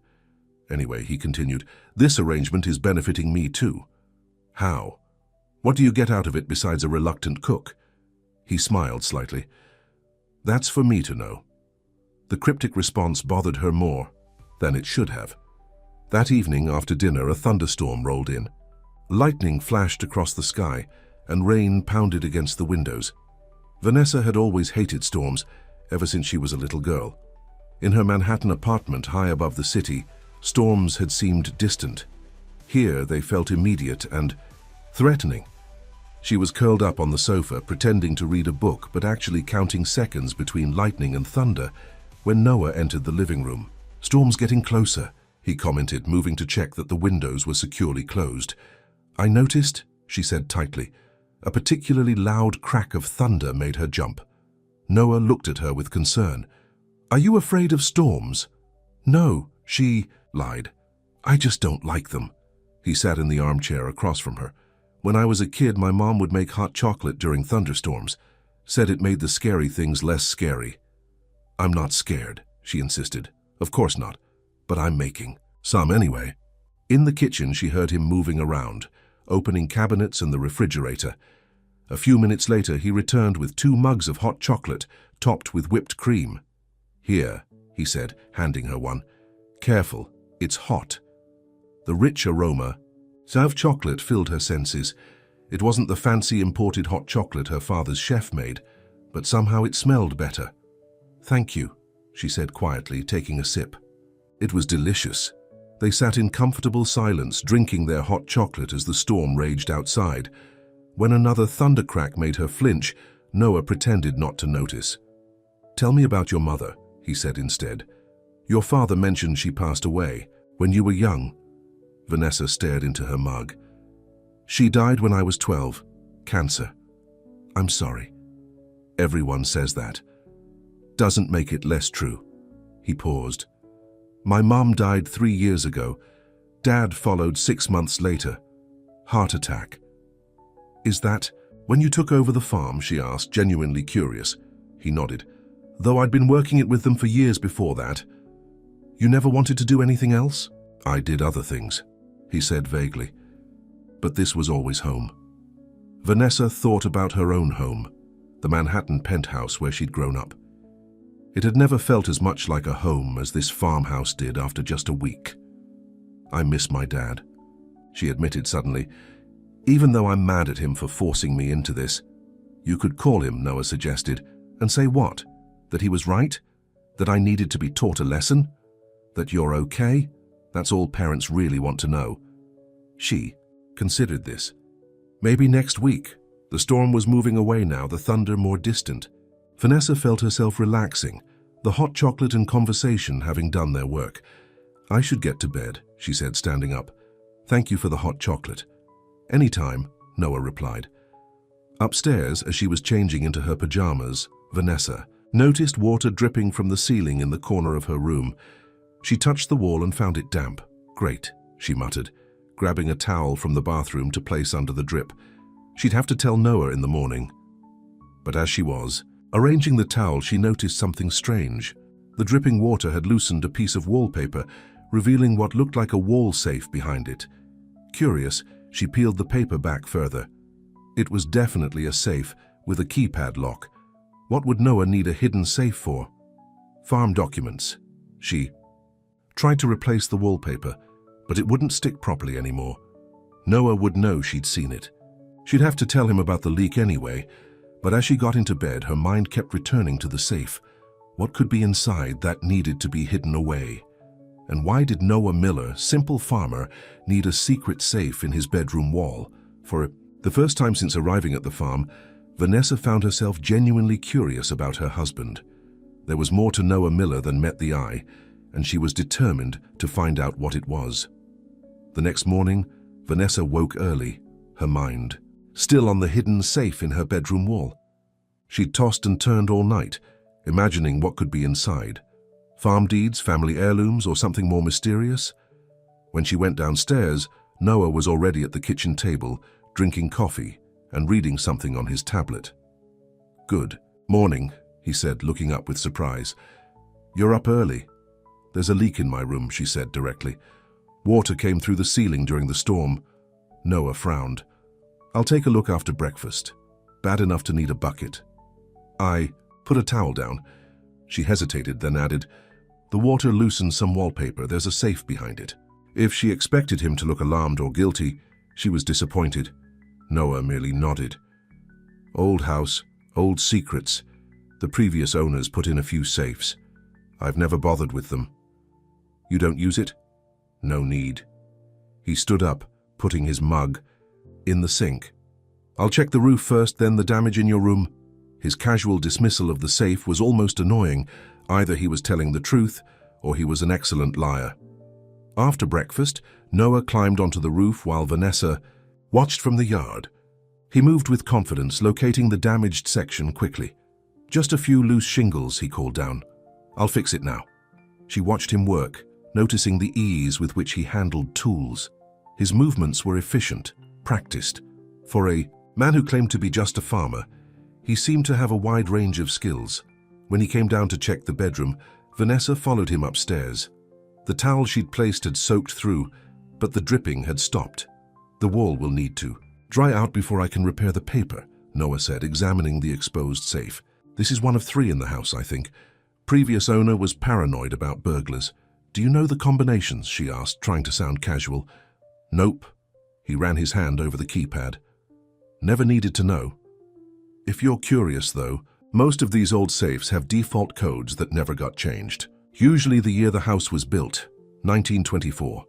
"Anyway," he continued, "this arrangement is benefiting me too." "How? What do you get out of it besides a reluctant cook?" He smiled slightly. "That's for me to know." The cryptic response bothered her more than it should have. That evening after dinner, a thunderstorm rolled in. Lightning flashed across the sky, and rain pounded against the windows. Vanessa had always hated storms, ever since she was a little girl. In her Manhattan apartment high above the city, storms had seemed distant. Here they felt immediate and threatening. She was curled up on the sofa, pretending to read a book, but actually counting seconds between lightning and thunder, when Noah entered the living room. "Storm's getting closer," he commented, moving to check that the windows were securely closed. "I noticed," she said tightly. A particularly loud crack of thunder made her jump. Noah looked at her with concern. "Are you afraid of storms?" "No," she lied. "I just don't like them." He sat in the armchair across from her. "When I was a kid, my mom would make hot chocolate during thunderstorms. Said it made the scary things less scary." "I'm not scared," she insisted. "Of course not. But I'm making some anyway." In the kitchen, she heard him moving around, opening cabinets and the refrigerator. A few minutes later, he returned with 2 mugs of hot chocolate, topped with whipped cream. "Here," he said, handing her one. "Careful, it's hot." The rich aroma of chocolate filled her senses. It wasn't the fancy imported hot chocolate her father's chef made, but somehow it smelled better. "Thank you," she said quietly, taking a sip. It was delicious. They sat in comfortable silence, drinking their hot chocolate as the storm raged outside. When another thundercrack made her flinch, Noah pretended not to notice. "Tell me about your mother," he said instead. "Your father mentioned she passed away when you were young." Vanessa stared into her mug. "She died when I was 12. Cancer." "I'm sorry." "Everyone says that. Doesn't make it less true." He paused. "My mom died 3 years ago. Dad followed 6 months later. Heart attack." "Is that when you took over the farm?" she asked, genuinely curious. He nodded. "Though I'd been working it with them for years before that." "You never wanted to do anything else?" "I did other things," he said vaguely. "But this was always home." Vanessa thought about her own home, the Manhattan penthouse where she'd grown up. It had never felt as much like a home as this farmhouse did after just a week. "I miss my dad," she admitted suddenly, "even though I'm mad at him for forcing me into this." "You could call him," Noah suggested, "and say what? That he was right? That I needed to be taught a lesson? That you're okay? That's all parents really want to know." She considered this. Maybe next week. The storm was moving away now, the thunder more distant. Vanessa felt herself relaxing, the hot chocolate and conversation having done their work. "I should get to bed," she said, standing up. "Thank you for the hot chocolate." "Anytime," Noah replied. Upstairs, as she was changing into her pajamas, Vanessa noticed water dripping from the ceiling in the corner of her room. She touched the wall and found it damp. "Great," she muttered, grabbing a towel from the bathroom to place under the drip. She'd have to tell Noah in the morning. But as she was arranging the towel, she noticed something strange. The dripping water had loosened a piece of wallpaper, revealing what looked like a wall safe behind it. Curious, she peeled the paper back further. It was definitely a safe with a keypad lock. What would Noah need a hidden safe for? Farm documents. She tried to replace the wallpaper, but it wouldn't stick properly anymore. Noah would know she'd seen it. She'd have to tell him about the leak anyway, but as she got into bed, her mind kept returning to the safe. What could be inside that needed to be hidden away? And why did Noah Miller, simple farmer, need a secret safe in his bedroom wall? For the first time since arriving at the farm, Vanessa found herself genuinely curious about her husband. There was more to Noah Miller than met the eye, and she was determined to find out what it was. The next morning, Vanessa woke early, her mind still on the hidden safe in her bedroom wall. She'd tossed and turned all night, imagining what could be inside. Farm deeds, family heirlooms, or something more mysterious? When she went downstairs, Noah was already at the kitchen table, drinking coffee and reading something on his tablet. "Good morning," he said, looking up with surprise. "You're up early." "There's a leak in my room," she said directly. "Water came through the ceiling during the storm." Noah frowned. "I'll take a look after breakfast. Bad enough to need a bucket." "I put a towel down." She hesitated, then added, "The water loosened some wallpaper. There's a safe behind it." If she expected him to look alarmed or guilty, she was disappointed. Noah merely nodded. "Old house, old secrets. The previous owners put in a few safes. I've never bothered with them." "You don't use it?" "No need." He stood up, putting his mug in the sink. "I'll check the roof first, then the damage in your room." His casual dismissal of the safe was almost annoying. Either he was telling the truth, or he was an excellent liar. After breakfast, Noah climbed onto the roof while Vanessa watched from the yard. He moved with confidence, locating the damaged section quickly. "Just a few loose shingles," he called down. "I'll fix it now." She watched him work, noticing the ease with which he handled tools. His movements were efficient, practiced. For a man who claimed to be just a farmer, he seemed to have a wide range of skills. When he came down to check the bedroom, Vanessa followed him upstairs. The towel she'd placed had soaked through, but the dripping had stopped. "The wall will need to dry out before I can repair the paper," Noah said, examining the exposed safe. "This is one of 3 in the house, I think. Previous owner was paranoid about burglars. Do you know the combinations?" she asked, trying to sound casual. "Nope." He ran his hand over the keypad. "Never needed to know." If you're curious, though, most of these old safes have default codes that never got changed. Usually the year the house was built, 1924.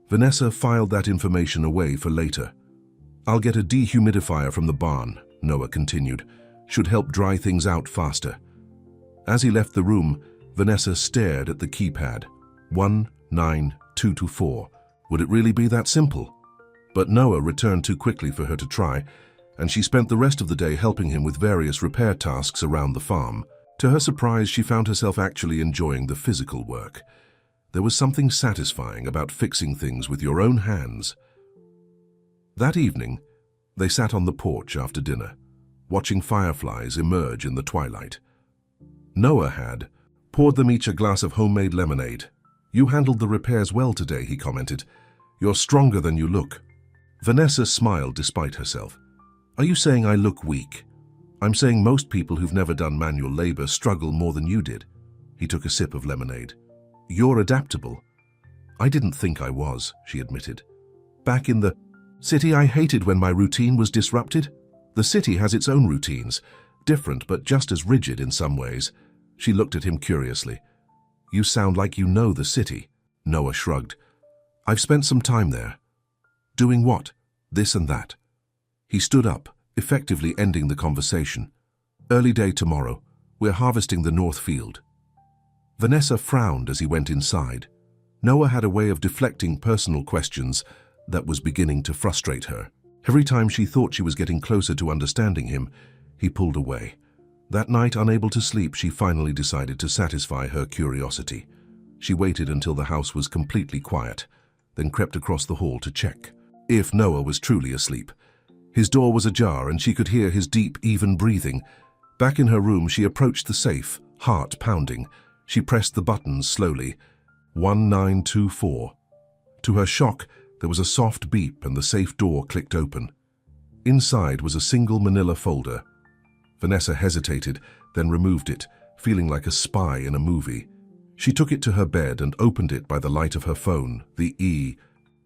Vanessa filed that information away for later. "I'll get a dehumidifier from the barn," Noah continued. "Should help dry things out faster." As he left the room, Vanessa stared at the keypad. 19224. Would it really be that simple? But Noah returned too quickly for her to try, and she spent the rest of the day helping him with various repair tasks around the farm. To her surprise, she found herself actually enjoying the physical work. There was something satisfying about fixing things with your own hands. That evening, they sat on the porch after dinner, watching fireflies emerge in the twilight. Noah had poured them each a glass of homemade lemonade. "You handled the repairs well today," he commented. "You're stronger than you look." Vanessa smiled despite herself. "Are you saying I look weak?" "I'm saying most people who've never done manual labor struggle more than you did." He took a sip of lemonade. "You're adaptable." "I didn't think I was," she admitted. "Back in the city, I hated when my routine was disrupted. The city has its own routines, different but just as rigid in some ways." She looked at him curiously. "You sound like you know the city." Noah shrugged. "I've spent some time there." "Doing what?" "This and that." He stood up, effectively ending the conversation. "Early day tomorrow. We're harvesting the north field." Vanessa frowned as he went inside. Noah had a way of deflecting personal questions that was beginning to frustrate her. Every time she thought she was getting closer to understanding him, he pulled away. That night, unable to sleep, she finally decided to satisfy her curiosity. She waited until the house was completely quiet, then crept across the hall to check if Noah was truly asleep. His door was ajar and she could hear his deep, even breathing. Back in her room, she approached the safe, heart pounding. She pressed the buttons slowly. 1924. To her shock, there was a soft beep and the safe door clicked open. Inside was a single manila folder. Vanessa hesitated, then removed it, feeling like a spy in a movie. She took it to her bed and opened it by the light of her phone, the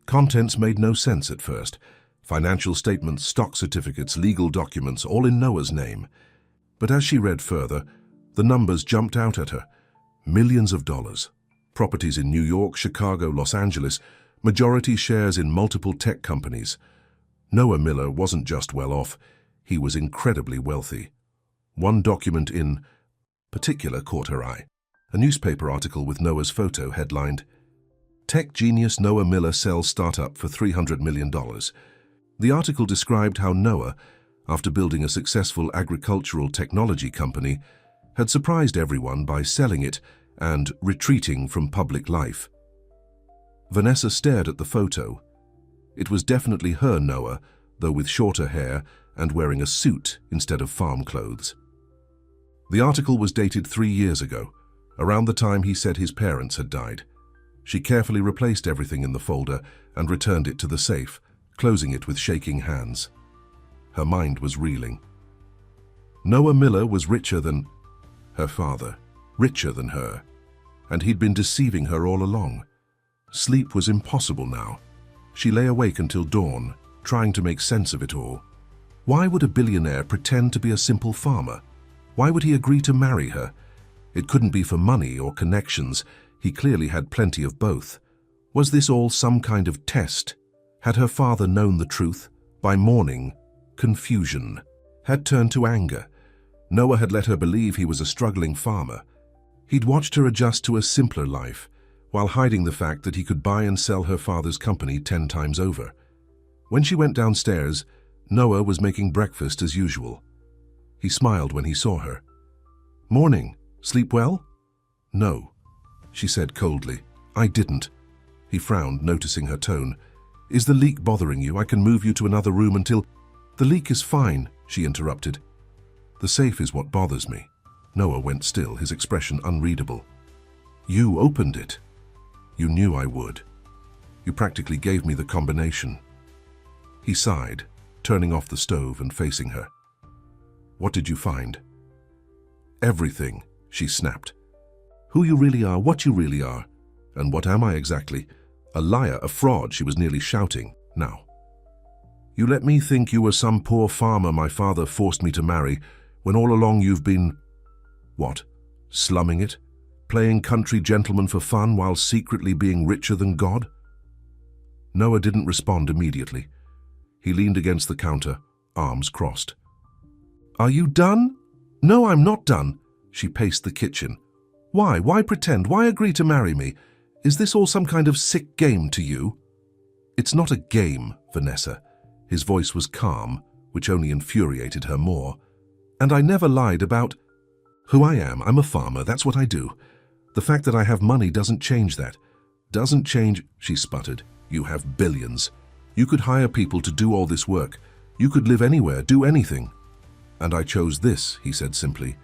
Contents made no sense at first. Financial statements, stock certificates, legal documents, all in Noah's name. But as she read further, the numbers jumped out at her. Millions of dollars. Properties in New York, Chicago, Los Angeles, majority shares in multiple tech companies. Noah Miller wasn't just well off, he was incredibly wealthy. One document in particular caught her eye. A newspaper article with Noah's photo headlined, "Tech genius Noah Miller sells startup for $300 million. The article described how Noah, after building a successful agricultural technology company, had surprised everyone by selling it and retreating from public life. Vanessa stared at the photo. It was definitely her Noah, though with shorter hair and wearing a suit instead of farm clothes. The article was dated 3 years ago, around the time he said his parents had died. She carefully replaced everything in the folder and returned it to the safe, closing it with shaking hands. Her mind was reeling. Noah Miller was richer than her father, richer than her, and he'd been deceiving her all along. Sleep was impossible now. She lay awake until dawn, trying to make sense of it all. Why would a billionaire pretend to be a simple farmer? Why would he agree to marry her? It couldn't be for money or connections. He clearly had plenty of both. Was this all some kind of test? Had her father known the truth? By morning, confusion had turned to anger. Noah had let her believe he was a struggling farmer. He'd watched her adjust to a simpler life, while hiding the fact that he could buy and sell her father's company 10 times over. When she went downstairs, Noah was making breakfast as usual. He smiled when he saw her. "Morning. Sleep well?" "No," she said coldly. "I didn't." He frowned, noticing her tone. "Is the leak bothering you? I can move you to another room until—" "The leak is fine," she interrupted. "The safe is what bothers me." Noah went still, his expression unreadable. "You opened it. You knew I would. You practically gave me the combination." He sighed, turning off the stove and facing her. "What did you find?" "Everything," she snapped. "Who you really are, what you really are. And what am I exactly? A liar, a fraud," she was nearly shouting. "Now, you let me think you were some poor farmer my father forced me to marry, when all along you've been, what, slumming it? Playing country gentleman for fun while secretly being richer than God?" Noah didn't respond immediately. He leaned against the counter, arms crossed. "Are you done?" "No, I'm not done." She paced the kitchen. "Why? Why pretend? Why agree to marry me? Is this all some kind of sick game to you?" "It's not a game, Vanessa." His voice was calm, which only infuriated her more. "And I never lied about who I am. I'm a farmer, that's what I do. The fact that I have money doesn't change that." "Doesn't change," she sputtered. "You have billions. You could hire people to do all this work. You could live anywhere, do anything." "And I chose this," he said simply.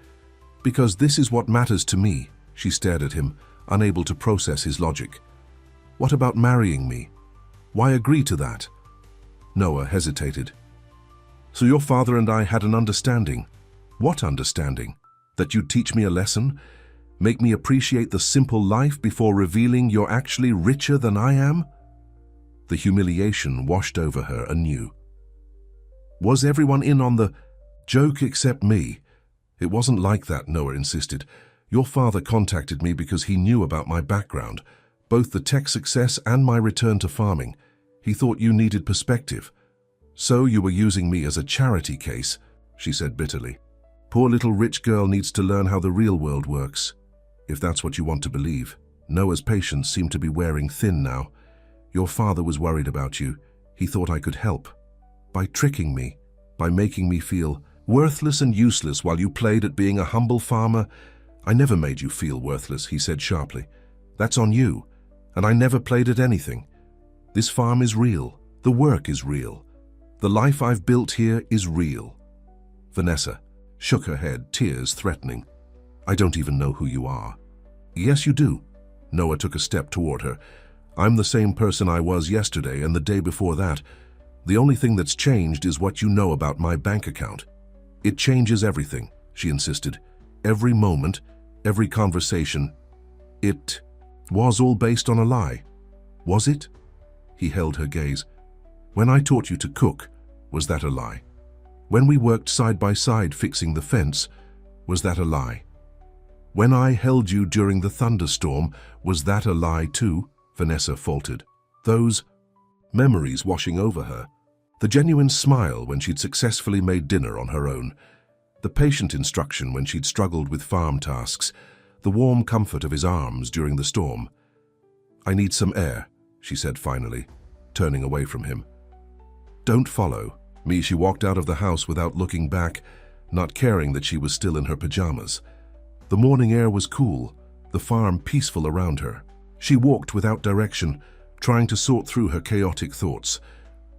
"Because this is what matters to me." She stared at him, unable to process his logic. "What about marrying me? Why agree to that?" Noah hesitated. "So your father and I had an understanding." "What understanding? That you'd teach me a lesson? Make me appreciate the simple life before revealing you're actually richer than I am?" The humiliation washed over her anew. "Was everyone in on the joke except me?" "It wasn't like that," Noah insisted. "Your father contacted me because he knew about my background, both the tech success and my return to farming. He thought you needed perspective. So you were using me as a charity case," she said bitterly. "Poor little rich girl needs to learn how the real world works, if that's what you want to believe." Noah's patience seemed to be wearing thin now. "Your father was worried about you. He thought I could help. By tricking me, by making me feel worthless and useless while you played at being a humble farmer." "I never made you feel worthless," he said sharply. "That's on you. And I never played at anything. This farm is real. The work is real. The life I've built here is real." Vanessa shook her head, tears threatening. "I don't even know who you are." "Yes, you do." Noah took a step toward her. "I'm the same person I was yesterday and the day before that. The only thing that's changed is what you know about my bank account." "It changes everything," she insisted. "Every moment, every conversation. It was all based on a lie. Was it?" He held her gaze. When I taught you to cook, was that a lie? When we worked side by side fixing the fence, was that a lie? When I held you during the thunderstorm, was that a lie too? Vanessa faltered. Those memories washing over her. The genuine smile when she'd successfully made dinner on her own. The patient instruction when she'd struggled with farm tasks. The warm comfort of his arms during the storm. I need some air, she said finally, turning away from him. Don't follow me. She walked out of the house without looking back, not caring that she was still in her pajamas. The morning air was cool, the farm peaceful around her. She walked without direction, trying to sort through her chaotic thoughts.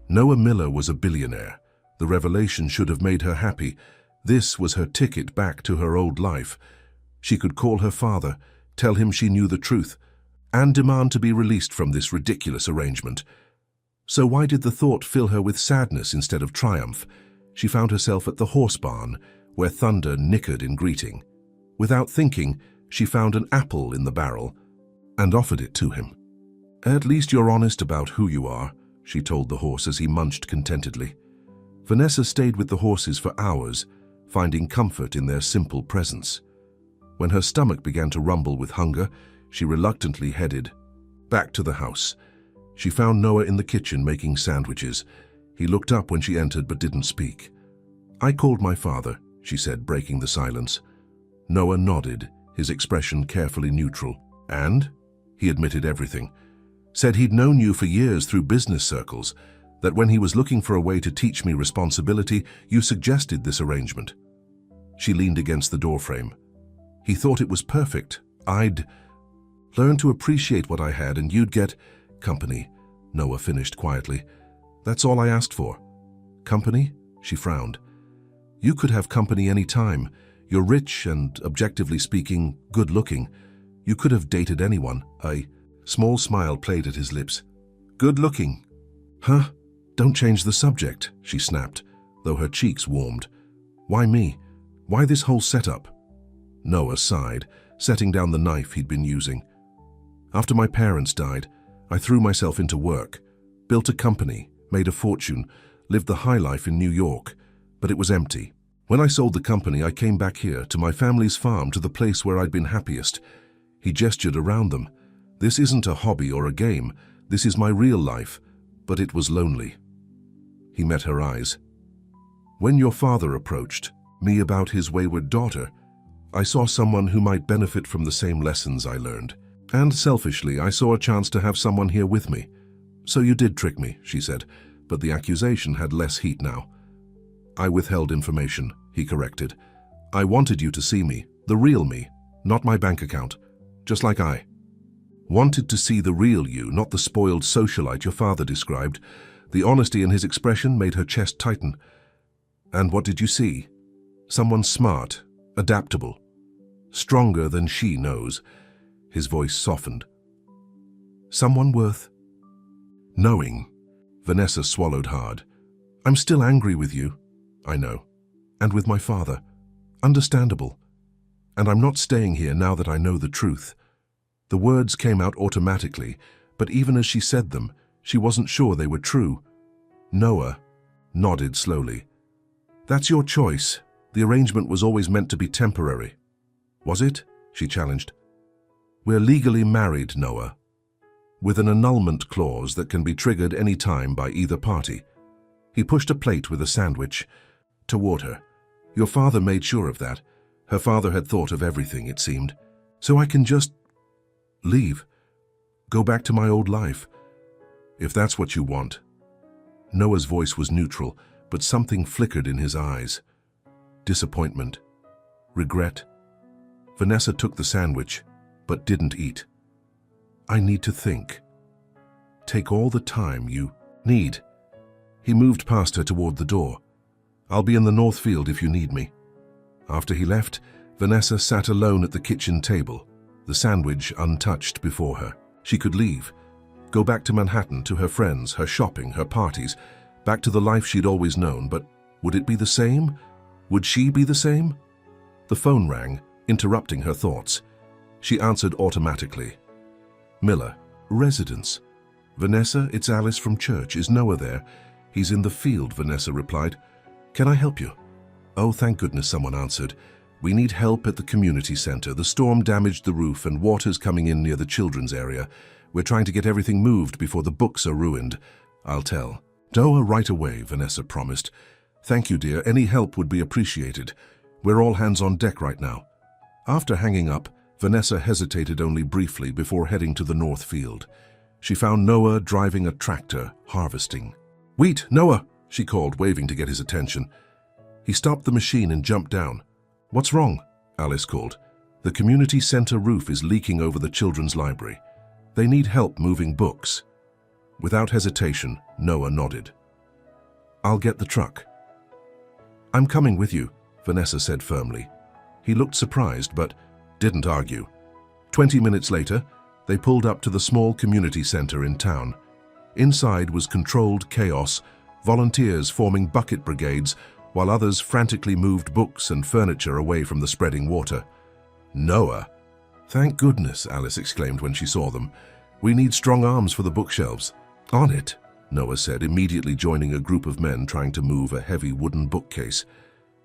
Noah Miller was a billionaire. The revelation should have made her happy. This was her ticket back to her old life. She could call her father, tell him she knew the truth, and demand to be released from this ridiculous arrangement. So why did the thought fill her with sadness instead of triumph? She found herself at the horse barn, where thunder nickered in greeting. Without thinking, she found an apple in the barrel and offered it to him. At least you're honest about who you are, she told the horse as he munched contentedly. Vanessa stayed with the horses for hours, finding comfort in their simple presence. When her stomach began to rumble with hunger, she reluctantly headed back to the house. She found Noah in the kitchen making sandwiches. He looked up when she entered but didn't speak. I called my father, she said, breaking the silence. Noah nodded, his expression carefully neutral. And? He admitted everything. Said he'd known you for years through business circles, that when he was looking for a way to teach me responsibility, you suggested this arrangement. She leaned against the doorframe. He thought it was perfect. I'd learn to appreciate what I had and you'd get company, Noah finished quietly. That's all I asked for. Company? She frowned. You could have company any time. You're rich and, objectively speaking, good-looking. You could have dated anyone. A small smile played at his lips. Good-looking? Huh? Don't change the subject, she snapped, though her cheeks warmed. Why me? Why this whole setup? Noah sighed, setting down the knife he'd been using. After my parents died, I threw myself into work, built a company, made a fortune, lived the high life in New York, but it was empty. When I sold the company, I came back here, to my family's farm, to the place where I'd been happiest. He gestured around them. This isn't a hobby or a game. This is my real life, but it was lonely. He met her eyes. When your father approached me about his wayward daughter, I saw someone who might benefit from the same lessons I learned. And selfishly, I saw a chance to have someone here with me. So you did trick me, she said, but the accusation had less heat now. I withheld information, he corrected. I wanted you to see me, the real me, not my bank account, just like I wanted to see the real you, not the spoiled socialite your father described. The honesty in his expression made her chest tighten. And what did you see? Someone smart, adaptable, stronger than she knows. His voice softened. Someone worth knowing. Vanessa swallowed hard. I'm still angry with you. I know. And with my father. Understandable. And I'm not staying here now that I know the truth. The words came out automatically, but even as she said them, she wasn't sure they were true. Noah nodded slowly. That's your choice. The arrangement was always meant to be temporary. Was it? She challenged. We're legally married, Noah, with an annulment clause that can be triggered any time by either party. He pushed a plate with a sandwich toward her. Your father made sure of that. Her father had thought of everything, it seemed. So I can just leave, go back to my old life, if that's what you want. Noah's voice was neutral, but something flickered in his eyes. Disappointment, regret. Vanessa took the sandwich, but didn't eat. I need to think. Take all the time you need. He moved past her toward the door. I'll be in the North Field if you need me. After he left, Vanessa sat alone at the kitchen table, the sandwich untouched before her. She could leave, go back to Manhattan, to her friends, her shopping, her parties, back to the life she'd always known, but would it be the same? Would she be the same? The phone rang, interrupting her thoughts. She answered automatically. Miller, residence. "Vanessa, it's Alice from church. Is Noah there?" "He's in the field," Vanessa replied. "Can I help you?" "Oh, thank goodness," someone answered. "We need help at the community center. The storm damaged the roof and water's coming in near the children's area. We're trying to get everything moved before the books are ruined." "I'll tell." "Noah, right away," Vanessa promised. "Thank you, dear. Any help would be appreciated. We're all hands on deck right now." After hanging up, Vanessa hesitated only briefly before heading to the north field. She found Noah driving a tractor, harvesting. "Wheat, Noah!" she called, waving to get his attention. He stopped the machine and jumped down. "What's wrong?" Alice called. "The community center roof is leaking over the children's library. They need help moving books." Without hesitation, Noah nodded. "I'll get the truck." "I'm coming with you," Vanessa said firmly. He looked surprised, but didn't argue. 20 minutes later, they pulled up to the small community center in town. Inside was controlled chaos, volunteers forming bucket brigades, while others frantically moved books and furniture away from the spreading water. "Noah!" "Thank goodness," Alice exclaimed when she saw them. "We need strong arms for the bookshelves." "On it," Noah said, immediately joining a group of men trying to move a heavy wooden bookcase.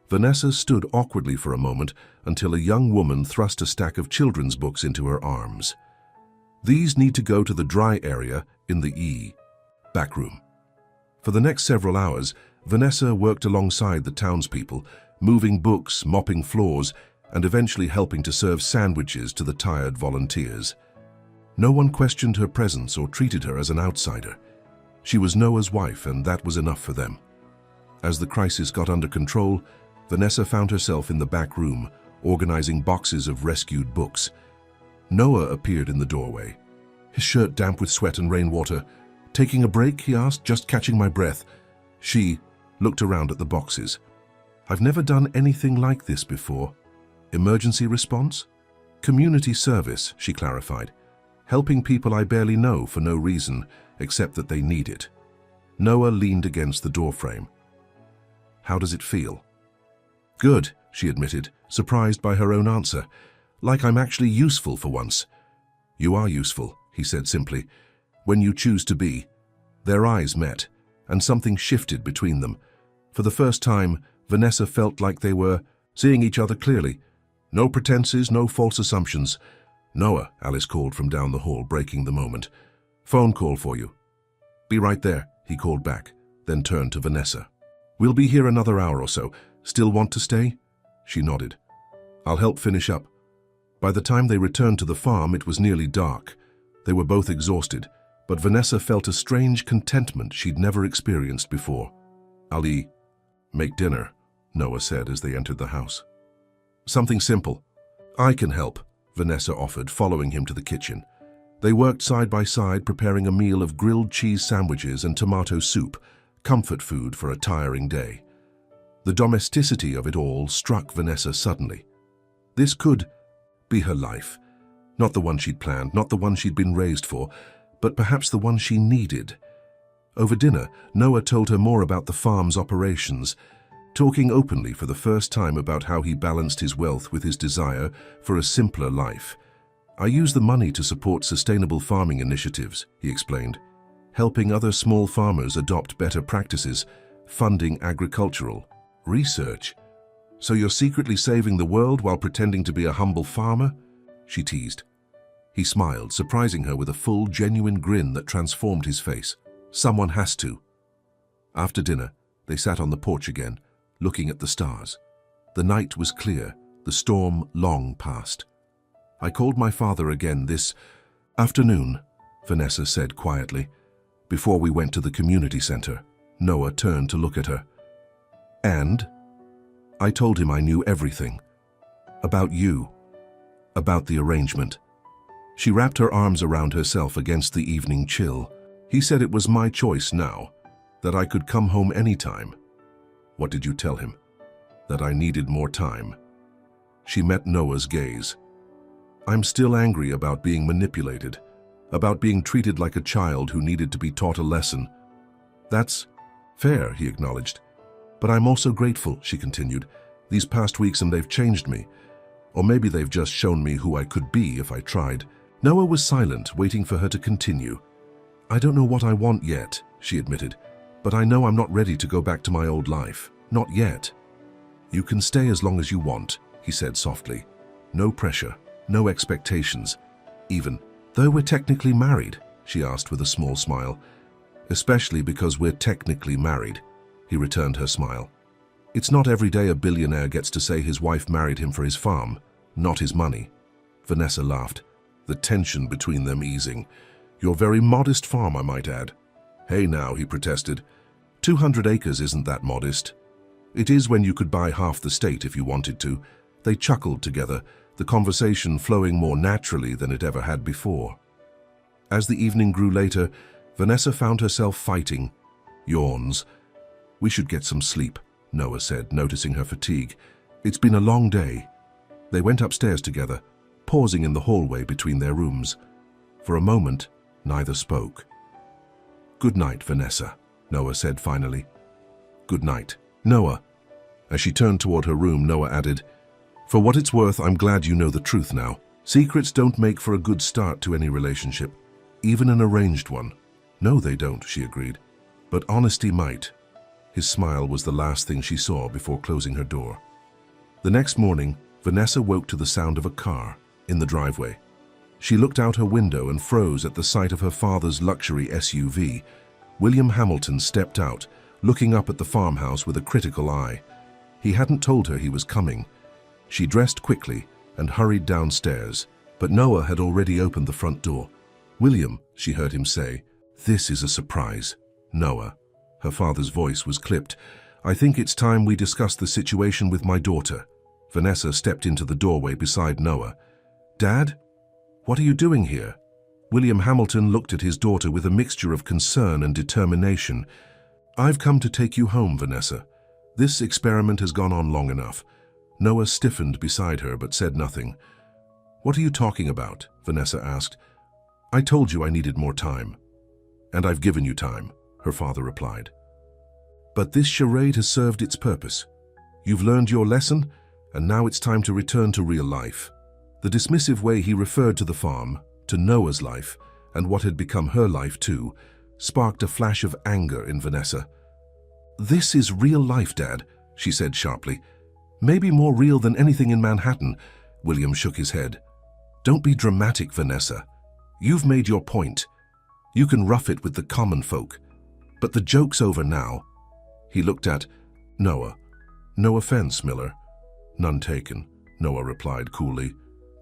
Vanessa stood awkwardly for a moment until a young woman thrust a stack of children's books into her arms. "These need to go to the dry area in the back room." For the next several hours, Vanessa worked alongside the townspeople, moving books, mopping floors, and eventually helping to serve sandwiches to the tired volunteers. No one questioned her presence or treated her as an outsider. She was Noah's wife, and that was enough for them. As the crisis got under control, Vanessa found herself in the back room, organizing boxes of rescued books. Noah appeared in the doorway, his shirt damp with sweat and rainwater. "Taking a break?" he asked, "just catching my breath." She looked around at the boxes. "I've never done anything like this before." "Emergency response?" "Community service," she clarified. "Helping people I barely know for no reason, except that they need it." Noah leaned against the doorframe. "How does it feel?" "Good," she admitted, surprised by her own answer. "Like I'm actually useful for once." "You are useful," he said simply, "when you choose to be." Their eyes met, and something shifted between them. For the first time, Vanessa felt like they were seeing each other clearly. No pretenses, no false assumptions. "Noah," Alice called from down the hall, breaking the moment. "Phone call for you." "Be right there," he called back, then turned to Vanessa. "We'll be here another hour or so. Still want to stay?" She nodded. "I'll help finish up." By the time they returned to the farm, it was nearly dark. They were both exhausted, but Vanessa felt a strange contentment she'd never experienced before. "I'll make dinner," Noah said as they entered the house. "Something simple." "I can help," Vanessa offered, following him to the kitchen. They worked side by side, preparing a meal of grilled cheese sandwiches and tomato soup, comfort food for a tiring day. The domesticity of it all struck Vanessa suddenly. This could be her life. Not the one she'd planned, not the one she'd been raised for, but perhaps the one she needed. Over dinner, Noah told her more about the farm's operations, talking openly for the first time about how he balanced his wealth with his desire for a simpler life. "I use the money to support sustainable farming initiatives," he explained, "helping other small farmers adopt better practices, funding agricultural research." "So you're secretly saving the world while pretending to be a humble farmer?" she teased. He smiled, surprising her with a full, genuine grin that transformed his face. "Someone has to." After dinner, they sat on the porch again, looking at the stars. The night was clear, the storm long past. "I called my father again this afternoon," Vanessa said quietly. "Before we went to the community center." Noah turned to look at her. "And?" "I told him I knew everything. About you. About the arrangement." She wrapped her arms around herself against the evening chill. "He said it was my choice now, that I could come home anytime." "What did you tell him?" "That I needed more time." She met Noah's gaze. "I'm still angry about being manipulated, about being treated like a child who needed to be taught a lesson." "That's fair," he acknowledged. "But I'm also grateful," she continued. "These past weeks and they've changed me. Or maybe they've just shown me who I could be if I tried." Noah was silent, waiting for her to continue. I don't know what I want yet, she admitted, but I know I'm not ready to go back to my old life. Not yet. You can stay as long as you want, he said softly. No pressure, no expectations. Even, though we're technically married, she asked with a small smile. Especially because we're technically married, he returned her smile. It's not every day a billionaire gets to say his wife married him for his farm, not his money. Vanessa laughed, the tension between them easing. Your very modest farm, I might add. Hey now, he protested. 200 acres isn't that modest. It is when you could buy half the state if you wanted to. They chuckled together, the conversation flowing more naturally than it ever had before. As the evening grew later, Vanessa found herself fighting. Yawns. We should get some sleep, Noah said, noticing her fatigue. It's been a long day. They went upstairs together, pausing in the hallway between their rooms. For a moment, neither spoke. Good night, Vanessa, Noah said finally. Good night, Noah. As she turned toward her room, Noah added, For what it's worth, I'm glad you know the truth now. Secrets don't make for a good start to any relationship, even an arranged one. No, they don't, she agreed. But honesty might. His smile was the last thing she saw before closing her door. The next morning, Vanessa woke to the sound of a car in the driveway. She looked out her window and froze at the sight of her father's luxury SUV. William Hamilton stepped out, looking up at the farmhouse with a critical eye. He hadn't told her he was coming. She dressed quickly and hurried downstairs, but Noah had already opened the front door. William, she heard him say, this is a surprise. Noah. Her father's voice was clipped. I think it's time we discuss the situation with my daughter. Vanessa stepped into the doorway beside Noah. Dad? What are you doing here? William Hamilton looked at his daughter with a mixture of concern and determination. I've come to take you home, Vanessa. This experiment has gone on long enough. Noah stiffened beside her but said nothing. What are you talking about? Vanessa asked. I told you I needed more time. And I've given you time, her father replied. But this charade has served its purpose. You've learned your lesson, and now it's time to return to real life. The dismissive way he referred to the farm, to Noah's life, and what had become her life too, sparked a flash of anger in Vanessa. This is real life, Dad, she said sharply. Maybe more real than anything in Manhattan. William shook his head. Don't be dramatic, Vanessa. You've made your point. You can rough it with the common folk. But the joke's over now. He looked at Noah. No offense, Miller. None taken, Noah replied coolly.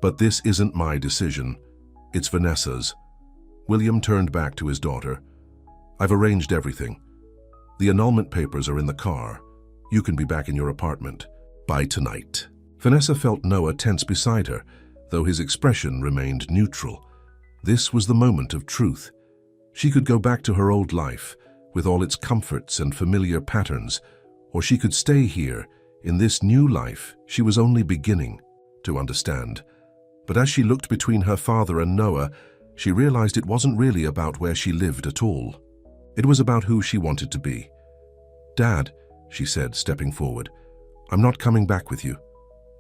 But this isn't my decision. It's Vanessa's. William turned back to his daughter. I've arranged everything. The annulment papers are in the car. You can be back in your apartment by tonight. Vanessa felt Noah tense beside her, though his expression remained neutral. This was the moment of truth. She could go back to her old life, with all its comforts and familiar patterns, or she could stay here, in this new life she was only beginning to understand. But as she looked between her father and Noah, she realized it wasn't really about where she lived at all. It was about who she wanted to be. Dad, she said, stepping forward, I'm not coming back with you.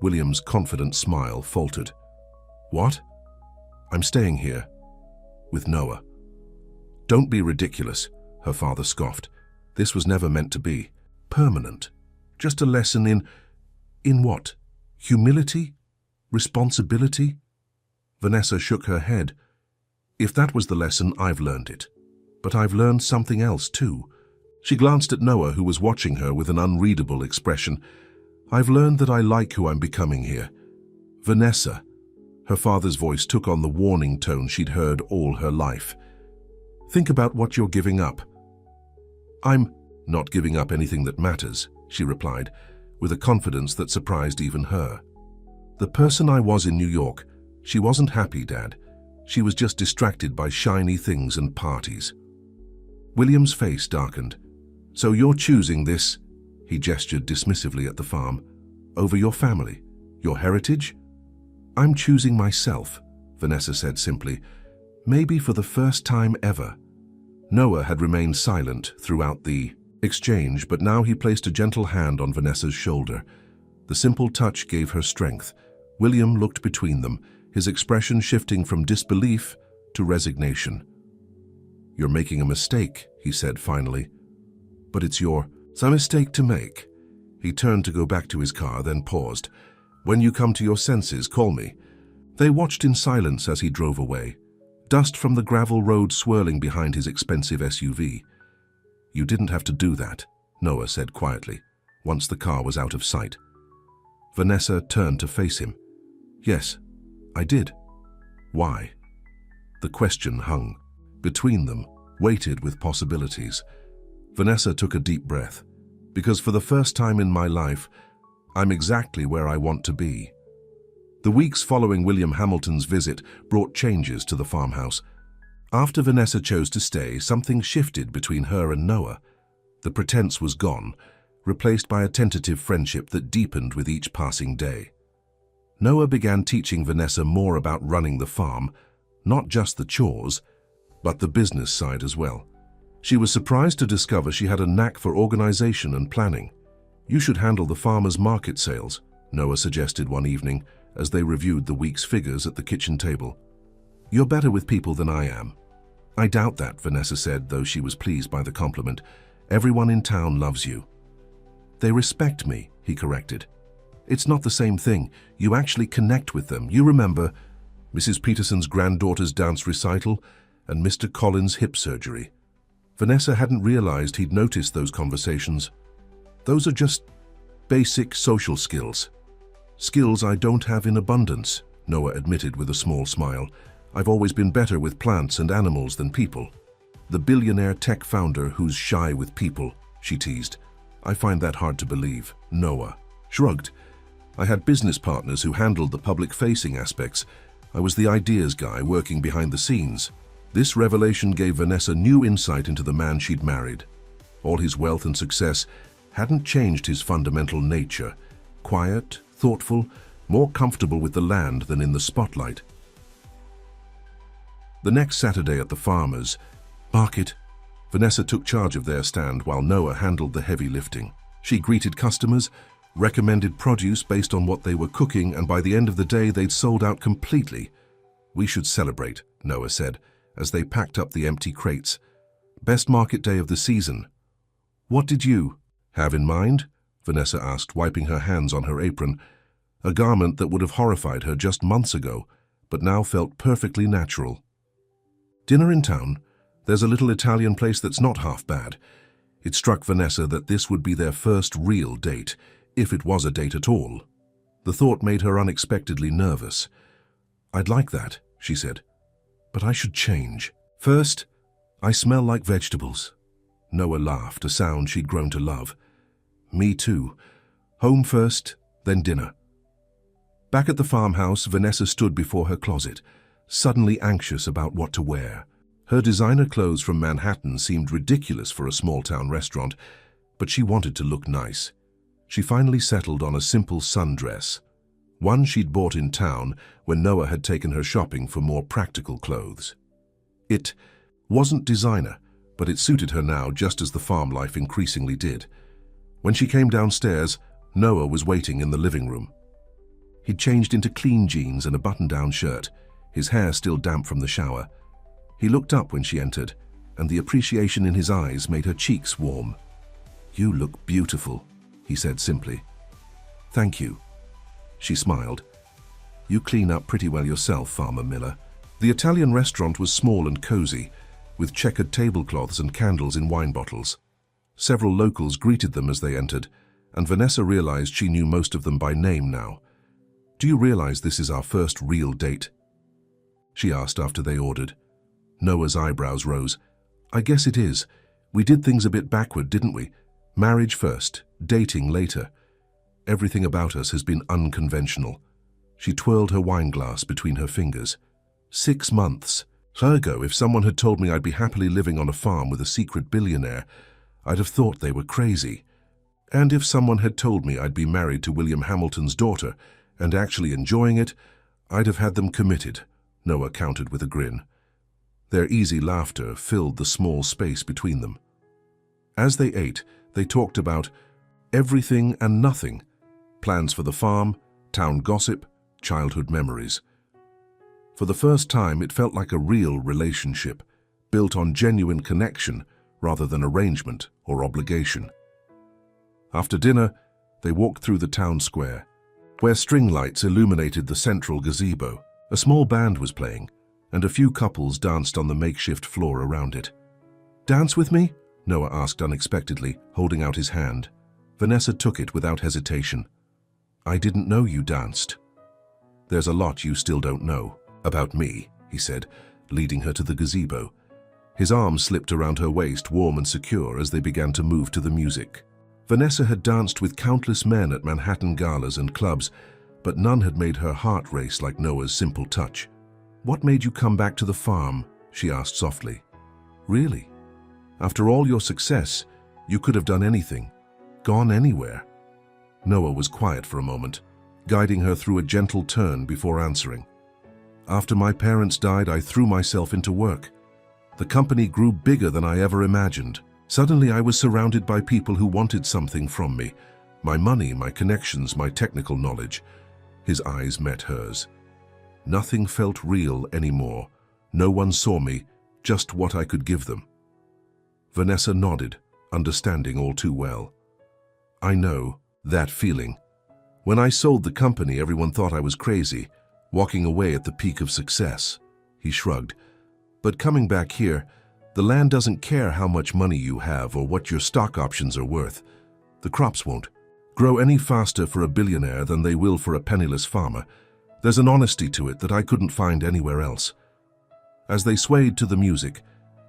William's confident smile faltered. What? I'm staying here. With Noah. Don't be ridiculous, her father scoffed. This was never meant to be. Permanent. Just a lesson in what? Humility? Responsibility? Vanessa shook her head. If that was the lesson, I've learned it. But I've learned something else too. She glanced at Noah, who was watching her with an unreadable expression. I've learned that I like who I'm becoming here. Vanessa. Her father's voice took on the warning tone she'd heard all her life. Think about what you're giving up. I'm not giving up anything that matters, she replied, with a confidence that surprised even her. The person I was in New York, she wasn't happy, Dad. She was just distracted by shiny things and parties. William's face darkened. So you're choosing this, he gestured dismissively at the farm, over your family, your heritage? I'm choosing myself, Vanessa said simply, maybe for the first time ever. Noah had remained silent throughout the exchange, but now he placed a gentle hand on Vanessa's shoulder. The simple touch gave her strength. William looked between them, his expression shifting from disbelief to resignation. "You're making a mistake," he said finally. "But it's a mistake to make." He turned to go back to his car, then paused. "When you come to your senses, call me." They watched in silence as he drove away, dust from the gravel road swirling behind his expensive SUV. "You didn't have to do that," Noah said quietly, once the car was out of sight. Vanessa turned to face him. "Yes, I did." "Why?" The question hung between them, weighted with possibilities. Vanessa took a deep breath. "Because for the first time in my life, I'm exactly where I want to be." The weeks following William Hamilton's visit brought changes to the farmhouse. After Vanessa chose to stay, something shifted between her and Noah. The pretense was gone, replaced by a tentative friendship that deepened with each passing day. Noah began teaching Vanessa more about running the farm, not just the chores, but the business side as well. She was surprised to discover she had a knack for organization and planning. "You should handle the farmers' market sales," Noah suggested one evening as they reviewed the week's figures at the kitchen table. "You're better with people than I am." "I doubt that," Vanessa said, though she was pleased by the compliment. "Everyone in town loves you." "They respect me," he corrected. "It's not the same thing. You actually connect with them. You remember Mrs. Peterson's granddaughter's dance recital and Mr. Collins' hip surgery." Vanessa hadn't realized he'd noticed those conversations. "Those are just basic social skills. Skills I don't have in abundance," Noah admitted with a small smile. "I've always been better with plants and animals than people." "The billionaire tech founder who's shy with people," she teased. "I find that hard to believe." Noah shrugged. "I had business partners who handled the public-facing aspects. I was the ideas guy working behind the scenes." This revelation gave Vanessa new insight into the man she'd married. All his wealth and success hadn't changed his fundamental nature. Quiet, thoughtful, more comfortable with the land than in the spotlight. The next Saturday at the farmers' market, Vanessa took charge of their stand while Noah handled the heavy lifting. She greeted customers, recommended produce based on what they were cooking, and by the end of the day they'd sold out completely. "We should celebrate," Noah said, as they packed up the empty crates. "Best market day of the season." "What did you have in mind?" Vanessa asked, wiping her hands on her apron, a garment that would have horrified her just months ago, but now felt perfectly natural. "Dinner in town. There's a little Italian place that's not half bad." It struck Vanessa that this would be their first real date, if it was a date at all. The thought made her unexpectedly nervous. "I'd like that," she said. "But I should change. First, I smell like vegetables." Noah laughed, a sound she'd grown to love. "Me too. Home first, then dinner." Back at the farmhouse, Vanessa stood before her closet, suddenly anxious about what to wear. Her designer clothes from Manhattan seemed ridiculous for a small-town restaurant, but she wanted to look nice. She finally settled on a simple sundress, one she'd bought in town when Noah had taken her shopping for more practical clothes. It wasn't designer, but it suited her now just as the farm life increasingly did. When she came downstairs, Noah was waiting in the living room. He'd changed into clean jeans and a button-down shirt, his hair still damp from the shower. He looked up when she entered, and the appreciation in his eyes made her cheeks warm. "You look beautiful," he said simply. "Thank you." She smiled. "You clean up pretty well yourself, Farmer Miller." The Italian restaurant was small and cozy, with checkered tablecloths and candles in wine bottles. Several locals greeted them as they entered, and Vanessa realized she knew most of them by name now. "Do you realize this is our first real date?" she asked after they ordered. Noah's eyebrows rose. "I guess it is. We did things a bit backward, didn't we? Marriage first, dating later. Everything about us has been unconventional." She twirled her wine glass between her fingers. 6 months. Ago, if someone had told me I'd be happily living on a farm with a secret billionaire, I'd have thought they were crazy. And if someone had told me I'd be married to William Hamilton's daughter and actually enjoying it, I'd have had them committed, Noah countered with a grin. Their easy laughter filled the small space between them. As they ate, they talked about everything and nothing, plans for the farm, town gossip, childhood memories. For the first time, it felt like a real relationship, built on genuine connection rather than arrangement or obligation. After dinner, they walked through the town square, where string lights illuminated the central gazebo. A small band was playing, and a few couples danced on the makeshift floor around it. "Dance with me?" Noah asked unexpectedly, holding out his hand. Vanessa took it without hesitation. "I didn't know you danced." "There's a lot you still don't know about me," he said, leading her to the gazebo. His arm slipped around her waist, warm and secure, as they began to move to the music. Vanessa had danced with countless men at Manhattan galas and clubs, but none had made her heart race like Noah's simple touch. "What made you come back to the farm?" she asked softly. "Really? After all your success, you could have done anything, gone anywhere." Noah was quiet for a moment, guiding her through a gentle turn before answering. "After my parents died, I threw myself into work. The company grew bigger than I ever imagined. Suddenly I was surrounded by people who wanted something from me. My money, my connections, my technical knowledge." His eyes met hers. "Nothing felt real anymore. No one saw me, just what I could give them." Vanessa nodded, understanding all too well. "I know that feeling. When I sold the company, everyone thought I was crazy, walking away at the peak of success." He shrugged. "But coming back here, the land doesn't care how much money you have or what your stock options are worth. The crops won't grow any faster for a billionaire than they will for a penniless farmer. There's an honesty to it that I couldn't find anywhere else." As they swayed to the music,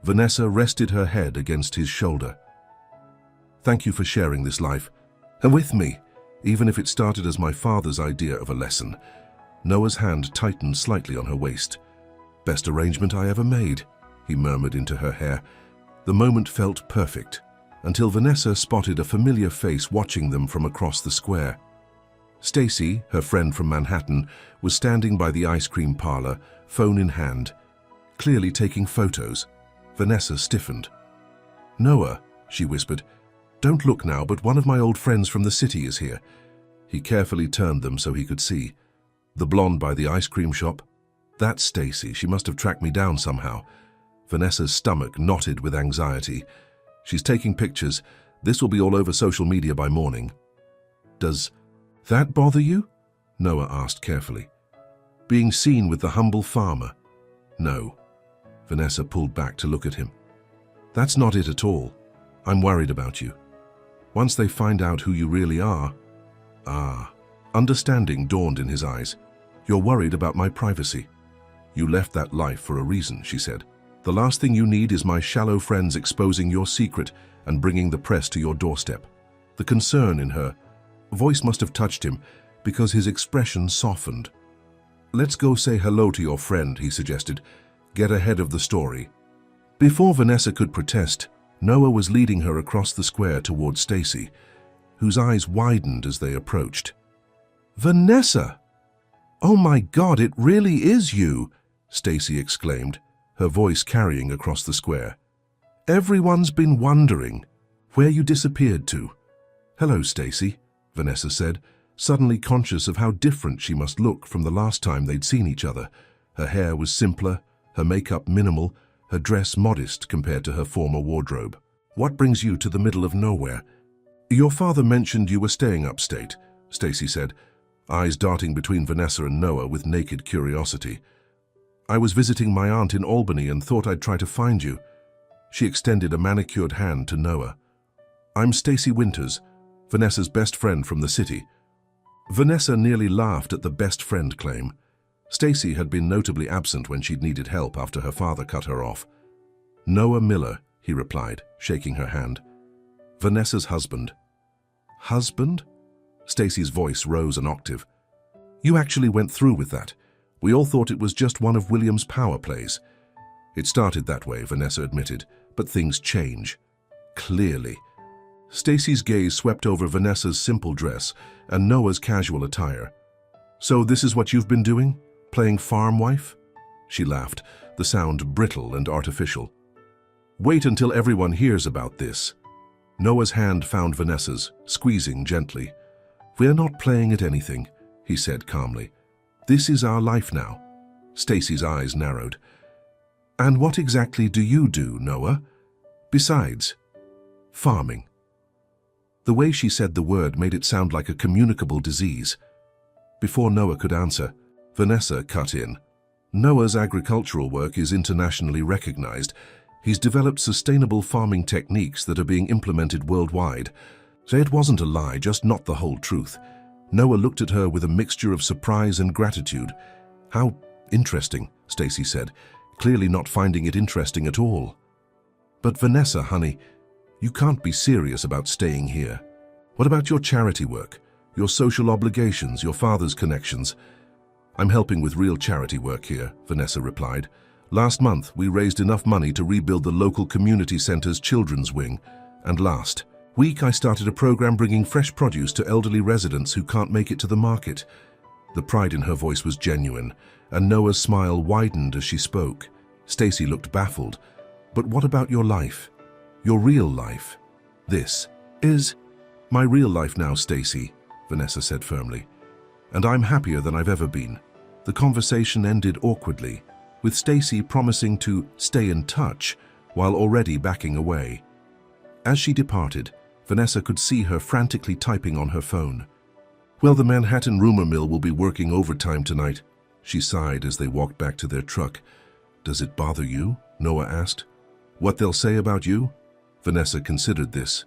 Vanessa rested her head against his shoulder. "Thank you for sharing this life, and with me, even if it started as my father's idea of a lesson." Noah's hand tightened slightly on her waist. "Best arrangement I ever made," he murmured into her hair. The moment felt perfect, until Vanessa spotted a familiar face watching them from across the square. Stacy, her friend from Manhattan, was standing by the ice cream parlor, phone in hand, clearly taking photos. Vanessa stiffened. "Noah," she whispered, "don't look now, but one of my old friends from the city is here." He carefully turned them so he could see. "The blonde by the ice cream shop? That's Stacy. She must have tracked me down somehow." Vanessa's stomach knotted with anxiety. "She's taking pictures. This will be all over social media by morning." "Does that bother you?" Noah asked carefully. "Being seen with the humble farmer?" "No." Vanessa pulled back to look at him. "That's not it at all. I'm worried about you. Once they find out who you really are..." "Ah." Understanding dawned in his eyes. "You're worried about my privacy." "You left that life for a reason," she said. "The last thing you need is my shallow friends exposing your secret and bringing the press to your doorstep." The concern in her voice must have touched him, because his expression softened. "Let's go say hello to your friend," he suggested. "Get ahead of the story." Before Vanessa could protest, Noah was leading her across the square toward Stacy, whose eyes widened as they approached. "Vanessa! Oh my God, it really is you!" Stacy exclaimed, her voice carrying across the square. "Everyone's been wondering where you disappeared to." "Hello, Stacy," Vanessa said, suddenly conscious of how different she must look from the last time they'd seen each other. Her hair was simpler, her makeup minimal, her dress modest compared to her former wardrobe. "What brings you to the middle of nowhere?" "Your father mentioned you were staying upstate," Stacy said, eyes darting between Vanessa and Noah with naked curiosity. "I was visiting my aunt in Albany and thought I'd try to find you." She extended a manicured hand to Noah. "I'm Stacy Winters, Vanessa's best friend from the city." Vanessa nearly laughed at the best friend claim. Stacy had been notably absent when she'd needed help after her father cut her off. "Noah Miller," he replied, shaking her hand. "Vanessa's husband." "Husband?" Stacy's voice rose an octave. "You actually went through with that. We all thought it was just one of William's power plays." "It started that way," Vanessa admitted, "but things change. Clearly." Stacy's gaze swept over Vanessa's simple dress and Noah's casual attire. "So this is what you've been doing? Playing farm wife?" She laughed, the sound brittle and artificial. "Wait until everyone hears about this." Noah's hand found Vanessa's, squeezing gently. "We're not playing at anything," he said calmly. "This is our life now." Stacy's eyes narrowed. And what exactly do you do, Noah? Besides farming. The way she said the word made it sound like a communicable disease. Before Noah could answer, Vanessa cut in. Noah's agricultural work is internationally recognized. He's developed sustainable farming techniques that are being implemented worldwide. Say it wasn't a lie, just not the whole truth. Noah looked at her with a mixture of surprise and gratitude. How interesting, Stacy said, clearly not finding it interesting at all. But Vanessa, honey, you can't be serious about staying here. What about your charity work, your social obligations, your father's connections? I'm helping with real charity work here, Vanessa replied. Last month, we raised enough money to rebuild the local community center's children's wing. And last week, I started a program bringing fresh produce to elderly residents who can't make it to the market. The pride in her voice was genuine, and Noah's smile widened as she spoke. Stacy looked baffled. But what about your life? Your real life? This is my real life now, Stacy, Vanessa said firmly. And I'm happier than I've ever been. The conversation ended awkwardly, with Stacy promising to stay in touch while already backing away. As she departed, Vanessa could see her frantically typing on her phone. Well, the Manhattan rumor mill will be working overtime tonight, she sighed as they walked back to their truck. Does it bother you? Noah asked. What they'll say about you? Vanessa considered this.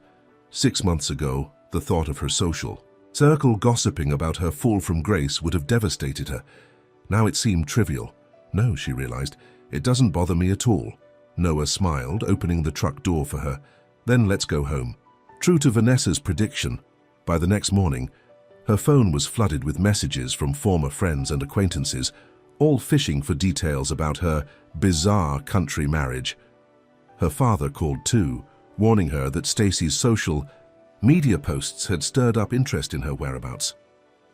6 months ago, the thought of her social circle gossiping about her fall from grace would have devastated her. Now it seemed trivial. No, she realized, it doesn't bother me at all. Noah smiled, opening the truck door for her. Then let's go home. True to Vanessa's prediction, by the next morning, her phone was flooded with messages from former friends and acquaintances, all fishing for details about her bizarre country marriage. Her father called too, warning her that Stacy's social media posts had stirred up interest in her whereabouts.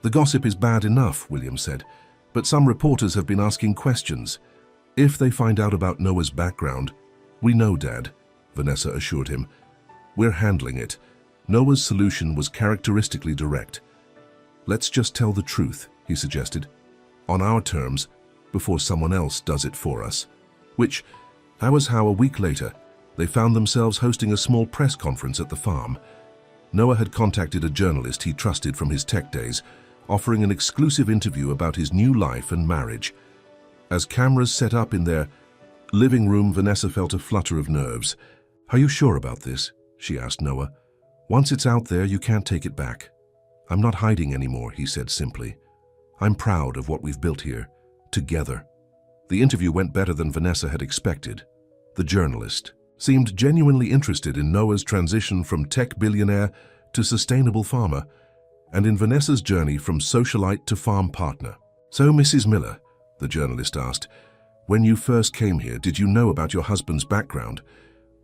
The gossip is bad enough, William said, but some reporters have been asking questions. If they find out about Noah's background, we know, Dad, Vanessa assured him. We're handling it. Noah's solution was characteristically direct. Let's just tell the truth, he suggested, on our terms, before someone else does it for us. Which, that was how a week later, they found themselves hosting a small press conference at the farm. Noah had contacted a journalist he trusted from his tech days, offering an exclusive interview about his new life and marriage. As cameras set up in their living room, Vanessa felt a flutter of nerves. Are you sure about this? She asked Noah. Once it's out there, you can't take it back. I'm not hiding anymore, he said simply. I'm proud of what we've built here, together. The interview went better than Vanessa had expected. The journalist seemed genuinely interested in Noah's transition from tech billionaire to sustainable farmer, and in Vanessa's journey from socialite to farm partner. So, Mrs. Miller, the journalist asked, when you first came here, did you know about your husband's background?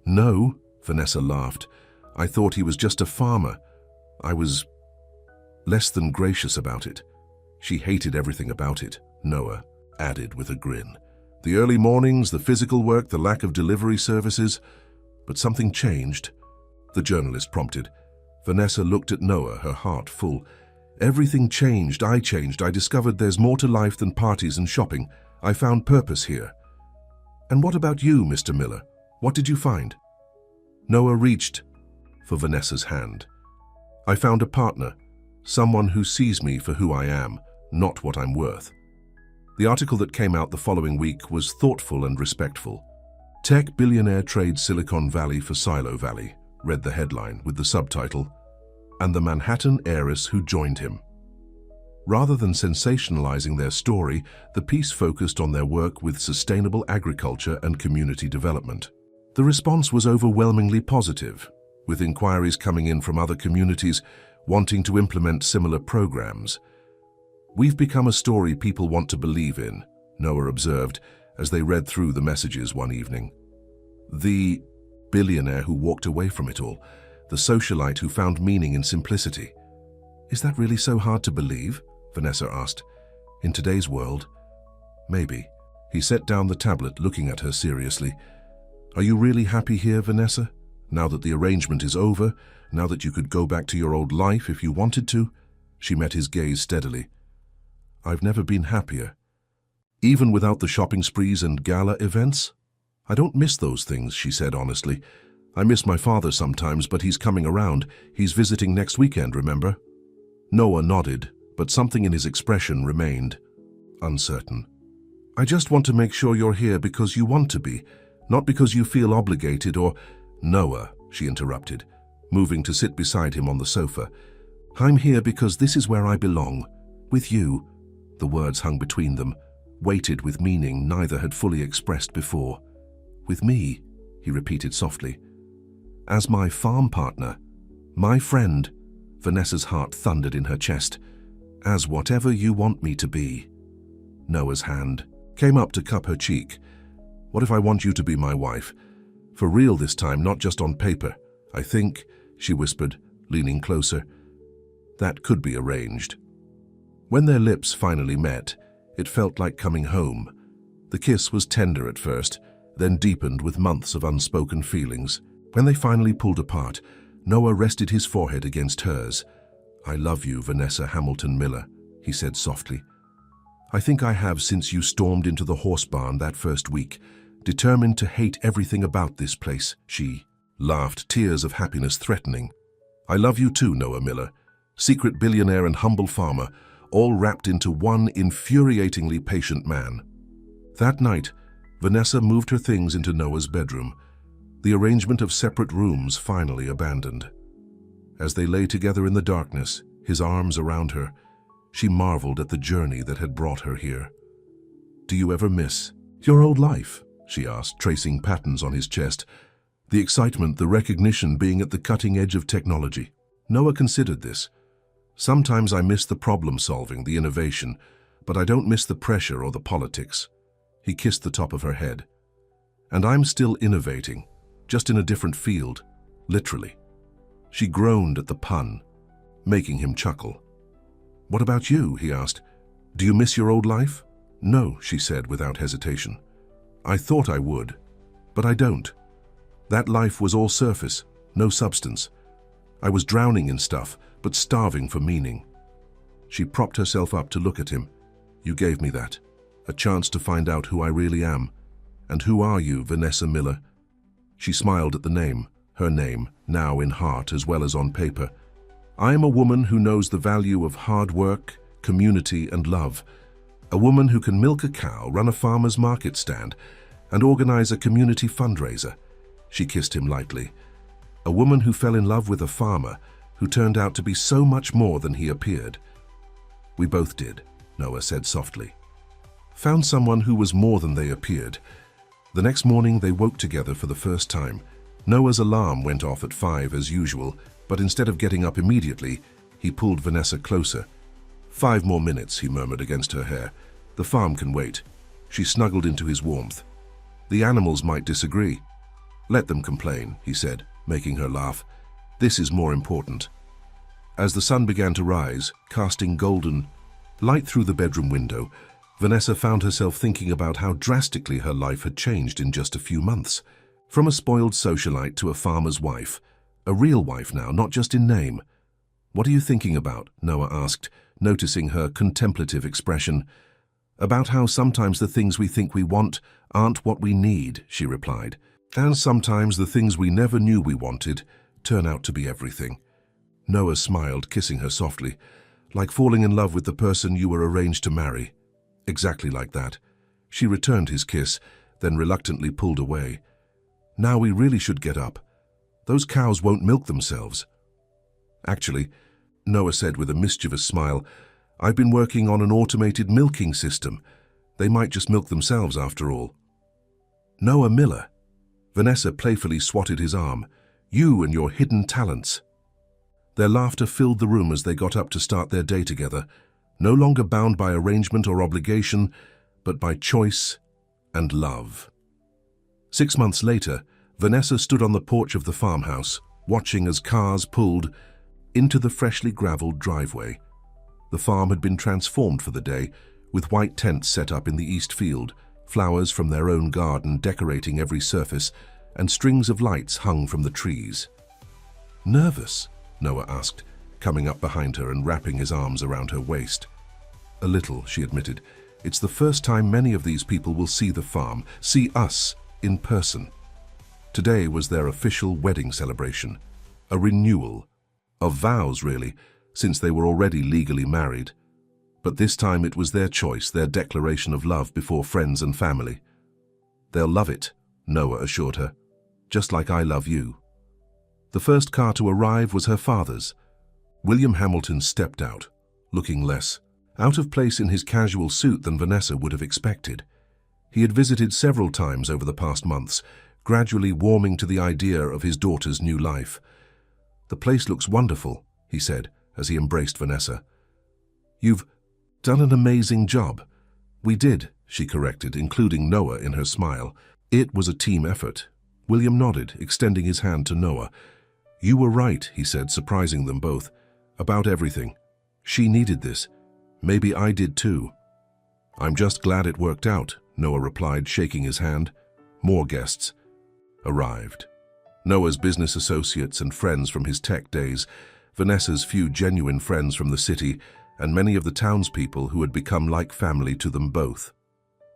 No, Vanessa laughed. I thought he was just a farmer. I was less than gracious about it. She hated everything about it, Noah added with a grin. The early mornings, the physical work, the lack of delivery services. But something changed, the journalist prompted. Vanessa looked at Noah, her heart full. Everything changed. I changed. I discovered there's more to life than parties and shopping. I found purpose here. And what about you, Mr. Miller? What did you find? Noah reached for Vanessa's hand. I found a partner, someone who sees me for who I am, not what I'm worth. The article that came out the following week was thoughtful and respectful. Tech billionaire trades Silicon Valley for Silo Valley, read the headline with the subtitle, and the Manhattan heiress who joined him. Rather than sensationalizing their story, the piece focused on their work with sustainable agriculture and community development. The response was overwhelmingly positive, with inquiries coming in from other communities wanting to implement similar programs. We've become a story people want to believe in, Noah observed as they read through the messages one evening. The billionaire who walked away from it all, the socialite who found meaning in simplicity. Is that really so hard to believe? Vanessa asked. In today's world? Maybe. He set down the tablet, looking at her seriously. Are you really happy here, Vanessa? Now that the arrangement is over, now that you could go back to your old life if you wanted to? She met his gaze steadily. I've never been happier. Even without the shopping sprees and gala events? I don't miss those things, she said honestly. I miss my father sometimes, but he's coming around. He's visiting next weekend, remember? Noah nodded, but something in his expression remained uncertain. I just want to make sure you're here because you want to be, not because you feel obligated or— Noah, she interrupted, moving to sit beside him on the sofa. I'm here because this is where I belong. With you. The words hung between them, weighted with meaning neither had fully expressed before. With me, he repeated softly. As my farm partner, my friend, Vanessa's heart thundered in her chest. As whatever you want me to be. Noah's hand came up to cup her cheek. What if I want you to be my wife? For real this time, not just on paper. I think, she whispered, leaning closer. That could be arranged. When their lips finally met, it felt like coming home. The kiss was tender at first, then deepened with months of unspoken feelings. When they finally pulled apart, Noah rested his forehead against hers. I love you, Vanessa Hamilton Miller, he said softly. I think I have since you stormed into the horse barn that first week, determined to hate everything about this place, she laughed, tears of happiness threatening. I love you too, Noah Miller, secret billionaire and humble farmer, all wrapped into one infuriatingly patient man. That night, Vanessa moved her things into Noah's bedroom, the arrangement of separate rooms finally abandoned. As they lay together in the darkness, his arms around her, she marveled at the journey that had brought her here. Do you ever miss your old life? She asked, tracing patterns on his chest. The excitement, the recognition being at the cutting edge of technology. Noah considered this. Sometimes I miss the problem solving, the innovation, but I don't miss the pressure or the politics. He kissed the top of her head. And I'm still innovating, just in a different field, literally. She groaned at the pun, making him chuckle. What about you? He asked. Do you miss your old life? No, she said without hesitation. I thought I would, but I don't. That life was all surface, no substance. I was drowning in stuff, but starving for meaning. She propped herself up to look at him. You gave me that, a chance to find out who I really am. And who are you, Vanessa Miller? She smiled at the name, her name, now in heart as well as on paper. I am a woman who knows the value of hard work, community, and love. A woman who can milk a cow, run a farmer's market stand, and organize a community fundraiser. She kissed him lightly. A woman who fell in love with a farmer who turned out to be so much more than he appeared. We both did, Noah said softly. Found someone who was more than they appeared. The next morning they woke together for the first time. Noah's alarm went off at 5 as usual, but instead of getting up immediately, he pulled Vanessa closer. 5 more minutes, he murmured against her hair. The farm can wait. She snuggled into his warmth. The animals might disagree. Let them complain, he said, making her laugh. This is more important. As the sun began to rise, casting golden light through the bedroom window, Vanessa found herself thinking about how drastically her life had changed in just a few months. From a spoiled socialite to a farmer's wife. A real wife now, not just in name. What are you thinking about? Noah asked, noticing her contemplative expression. About how sometimes the things we think we want aren't what we need, she replied. And sometimes the things we never knew we wanted turn out to be everything. Noah smiled, kissing her softly. Like falling in love with the person you were arranged to marry. Exactly like that. She returned his kiss, then reluctantly pulled away. Now we really should get up. Those cows won't milk themselves. Actually, Noah said with a mischievous smile, I've been working on an automated milking system. They might just milk themselves after all. Noah Miller. Vanessa playfully swatted his arm. You and your hidden talents. Their laughter filled the room as they got up to start their day together, no longer bound by arrangement or obligation, but by choice and love. 6 months later, Vanessa stood on the porch of the farmhouse, watching as cars pulled into the freshly graveled driveway. The farm had been transformed for the day, with white tents set up in the east field, flowers from their own garden decorating every surface, and strings of lights hung from the trees. Nervous? Noah asked, coming up behind her and wrapping his arms around her waist. A little, she admitted. It's the first time many of these people will see the farm, see us, in person. Today was their official wedding celebration, a renewal of vows, really, since they were already legally married. But this time it was their choice, their declaration of love before friends and family. "They'll love it," Noah assured her, "just like I love you." The first car to arrive was her father's. William Hamilton stepped out, looking less out of place in his casual suit than Vanessa would have expected. He had visited several times over the past months, gradually warming to the idea of his daughter's new life. "The place looks wonderful," he said as he embraced Vanessa. "You've done an amazing job." "We did," she corrected, including Noah in her smile. "It was a team effort." William nodded, extending his hand to Noah. "You were right," he said, surprising them both. "About everything. She needed this. Maybe I did too." "I'm just glad it worked out," Noah replied, shaking his hand. More guests arrived. Noah's business associates and friends from his tech days, Vanessa's few genuine friends from the city, and many of the townspeople who had become like family to them both.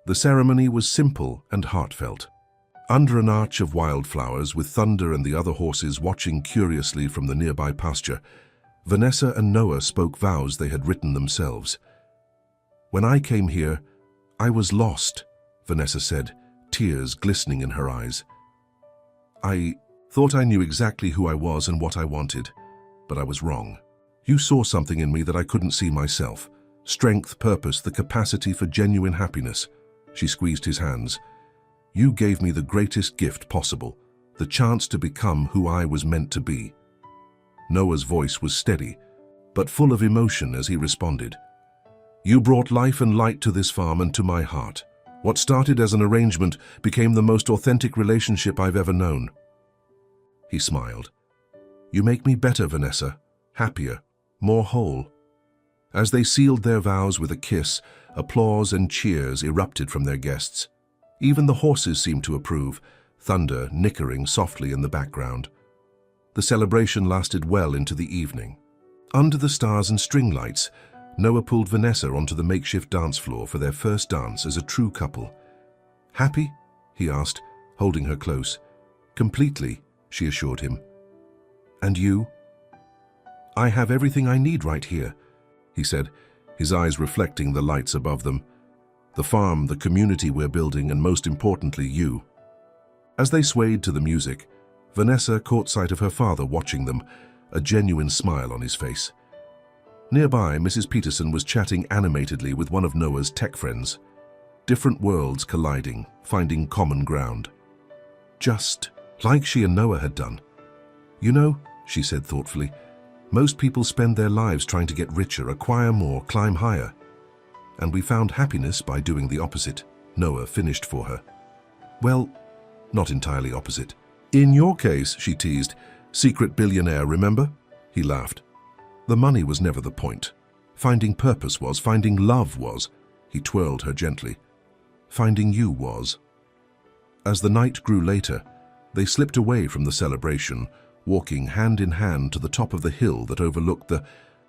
The ceremony was simple and heartfelt. Under an arch of wildflowers, with Thunder and the other horses watching curiously from the nearby pasture, Vanessa and Noah spoke vows they had written themselves. "When I came here, I was lost," Vanessa said, tears glistening in her eyes. "I thought I knew exactly who I was and what I wanted, but I was wrong. You saw something in me that I couldn't see myself. Strength, purpose, the capacity for genuine happiness." She squeezed his hands. "You gave me the greatest gift possible, the chance to become who I was meant to be." Noah's voice was steady, but full of emotion as he responded. "You brought life and light to this farm and to my heart. What started as an arrangement became the most authentic relationship I've ever known." He smiled. "You make me better, Vanessa, happier, more whole." As they sealed their vows with a kiss, applause and cheers erupted from their guests. Even the horses seemed to approve, Thunder nickering softly in the background. The celebration lasted well into the evening. Under the stars and string lights, Noah pulled Vanessa onto the makeshift dance floor for their first dance as a true couple. "Happy?" he asked, holding her close. "Completely," she assured him. "And you?" "I have everything I need right here," he said, his eyes reflecting the lights above them. "The farm, the community we're building, and most importantly, you." As they swayed to the music, Vanessa caught sight of her father watching them, a genuine smile on his face. Nearby, Mrs. Peterson was chatting animatedly with one of Noah's tech friends. Different worlds colliding, finding common ground. Just like she and Noah had done. "You know," she said thoughtfully, "most people spend their lives trying to get richer, acquire more, climb higher. And we found happiness by doing the opposite," Noah finished for her. "Well, not entirely opposite. In your case," she teased, "secret billionaire, remember?" He laughed. "The money was never the point. Finding purpose was, finding love was." He twirled her gently. "Finding you was." As the night grew later, they slipped away from the celebration, walking hand in hand to the top of the hill that overlooked the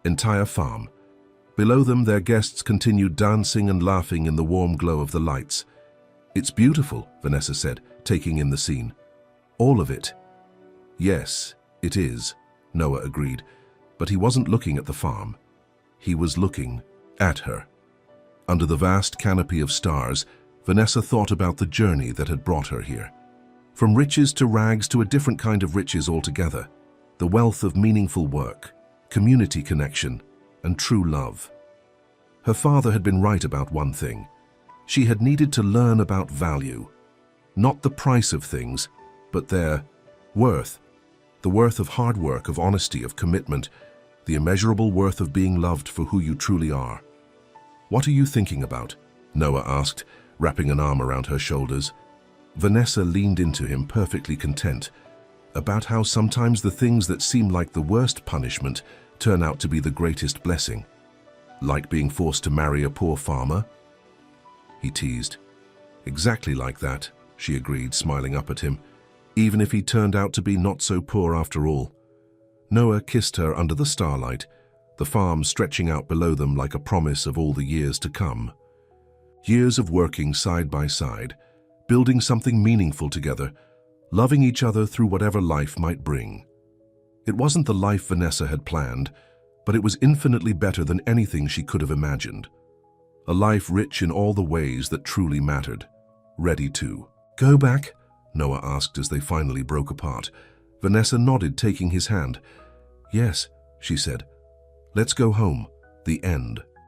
entire farm. Below them, their guests continued dancing and laughing in the warm glow of the lights. "It's beautiful," Vanessa said, taking in the scene. "All of it." "Yes, it is," Noah agreed, but he wasn't looking at the farm. He was looking at her. Under the vast canopy of stars, Vanessa thought about the journey that had brought her here. From riches to rags to a different kind of riches altogether. The wealth of meaningful work, community connection, and true love. Her father had been right about one thing. She had needed to learn about value. Not the price of things, but their worth. The worth of hard work, of honesty, of commitment. The immeasurable worth of being loved for who you truly are. "What are you thinking about?" Noah asked, wrapping an arm around her shoulders. Vanessa leaned into him, perfectly content, about how sometimes the things that seem like the worst punishment turn out to be the greatest blessing. "Like being forced to marry a poor farmer?" he teased. "Exactly like that," she agreed, smiling up at him, "even if he turned out to be not so poor after all." Noah kissed her under the starlight, the farm stretching out below them like a promise of all the years to come. Years of working side by side, building something meaningful together, loving each other through whatever life might bring. It wasn't the life Vanessa had planned, but it was infinitely better than anything she could have imagined. A life rich in all the ways that truly mattered. Ready to go back? Noah asked as they finally broke apart. Vanessa nodded, taking his hand. Yes, she said. Let's go home. The end.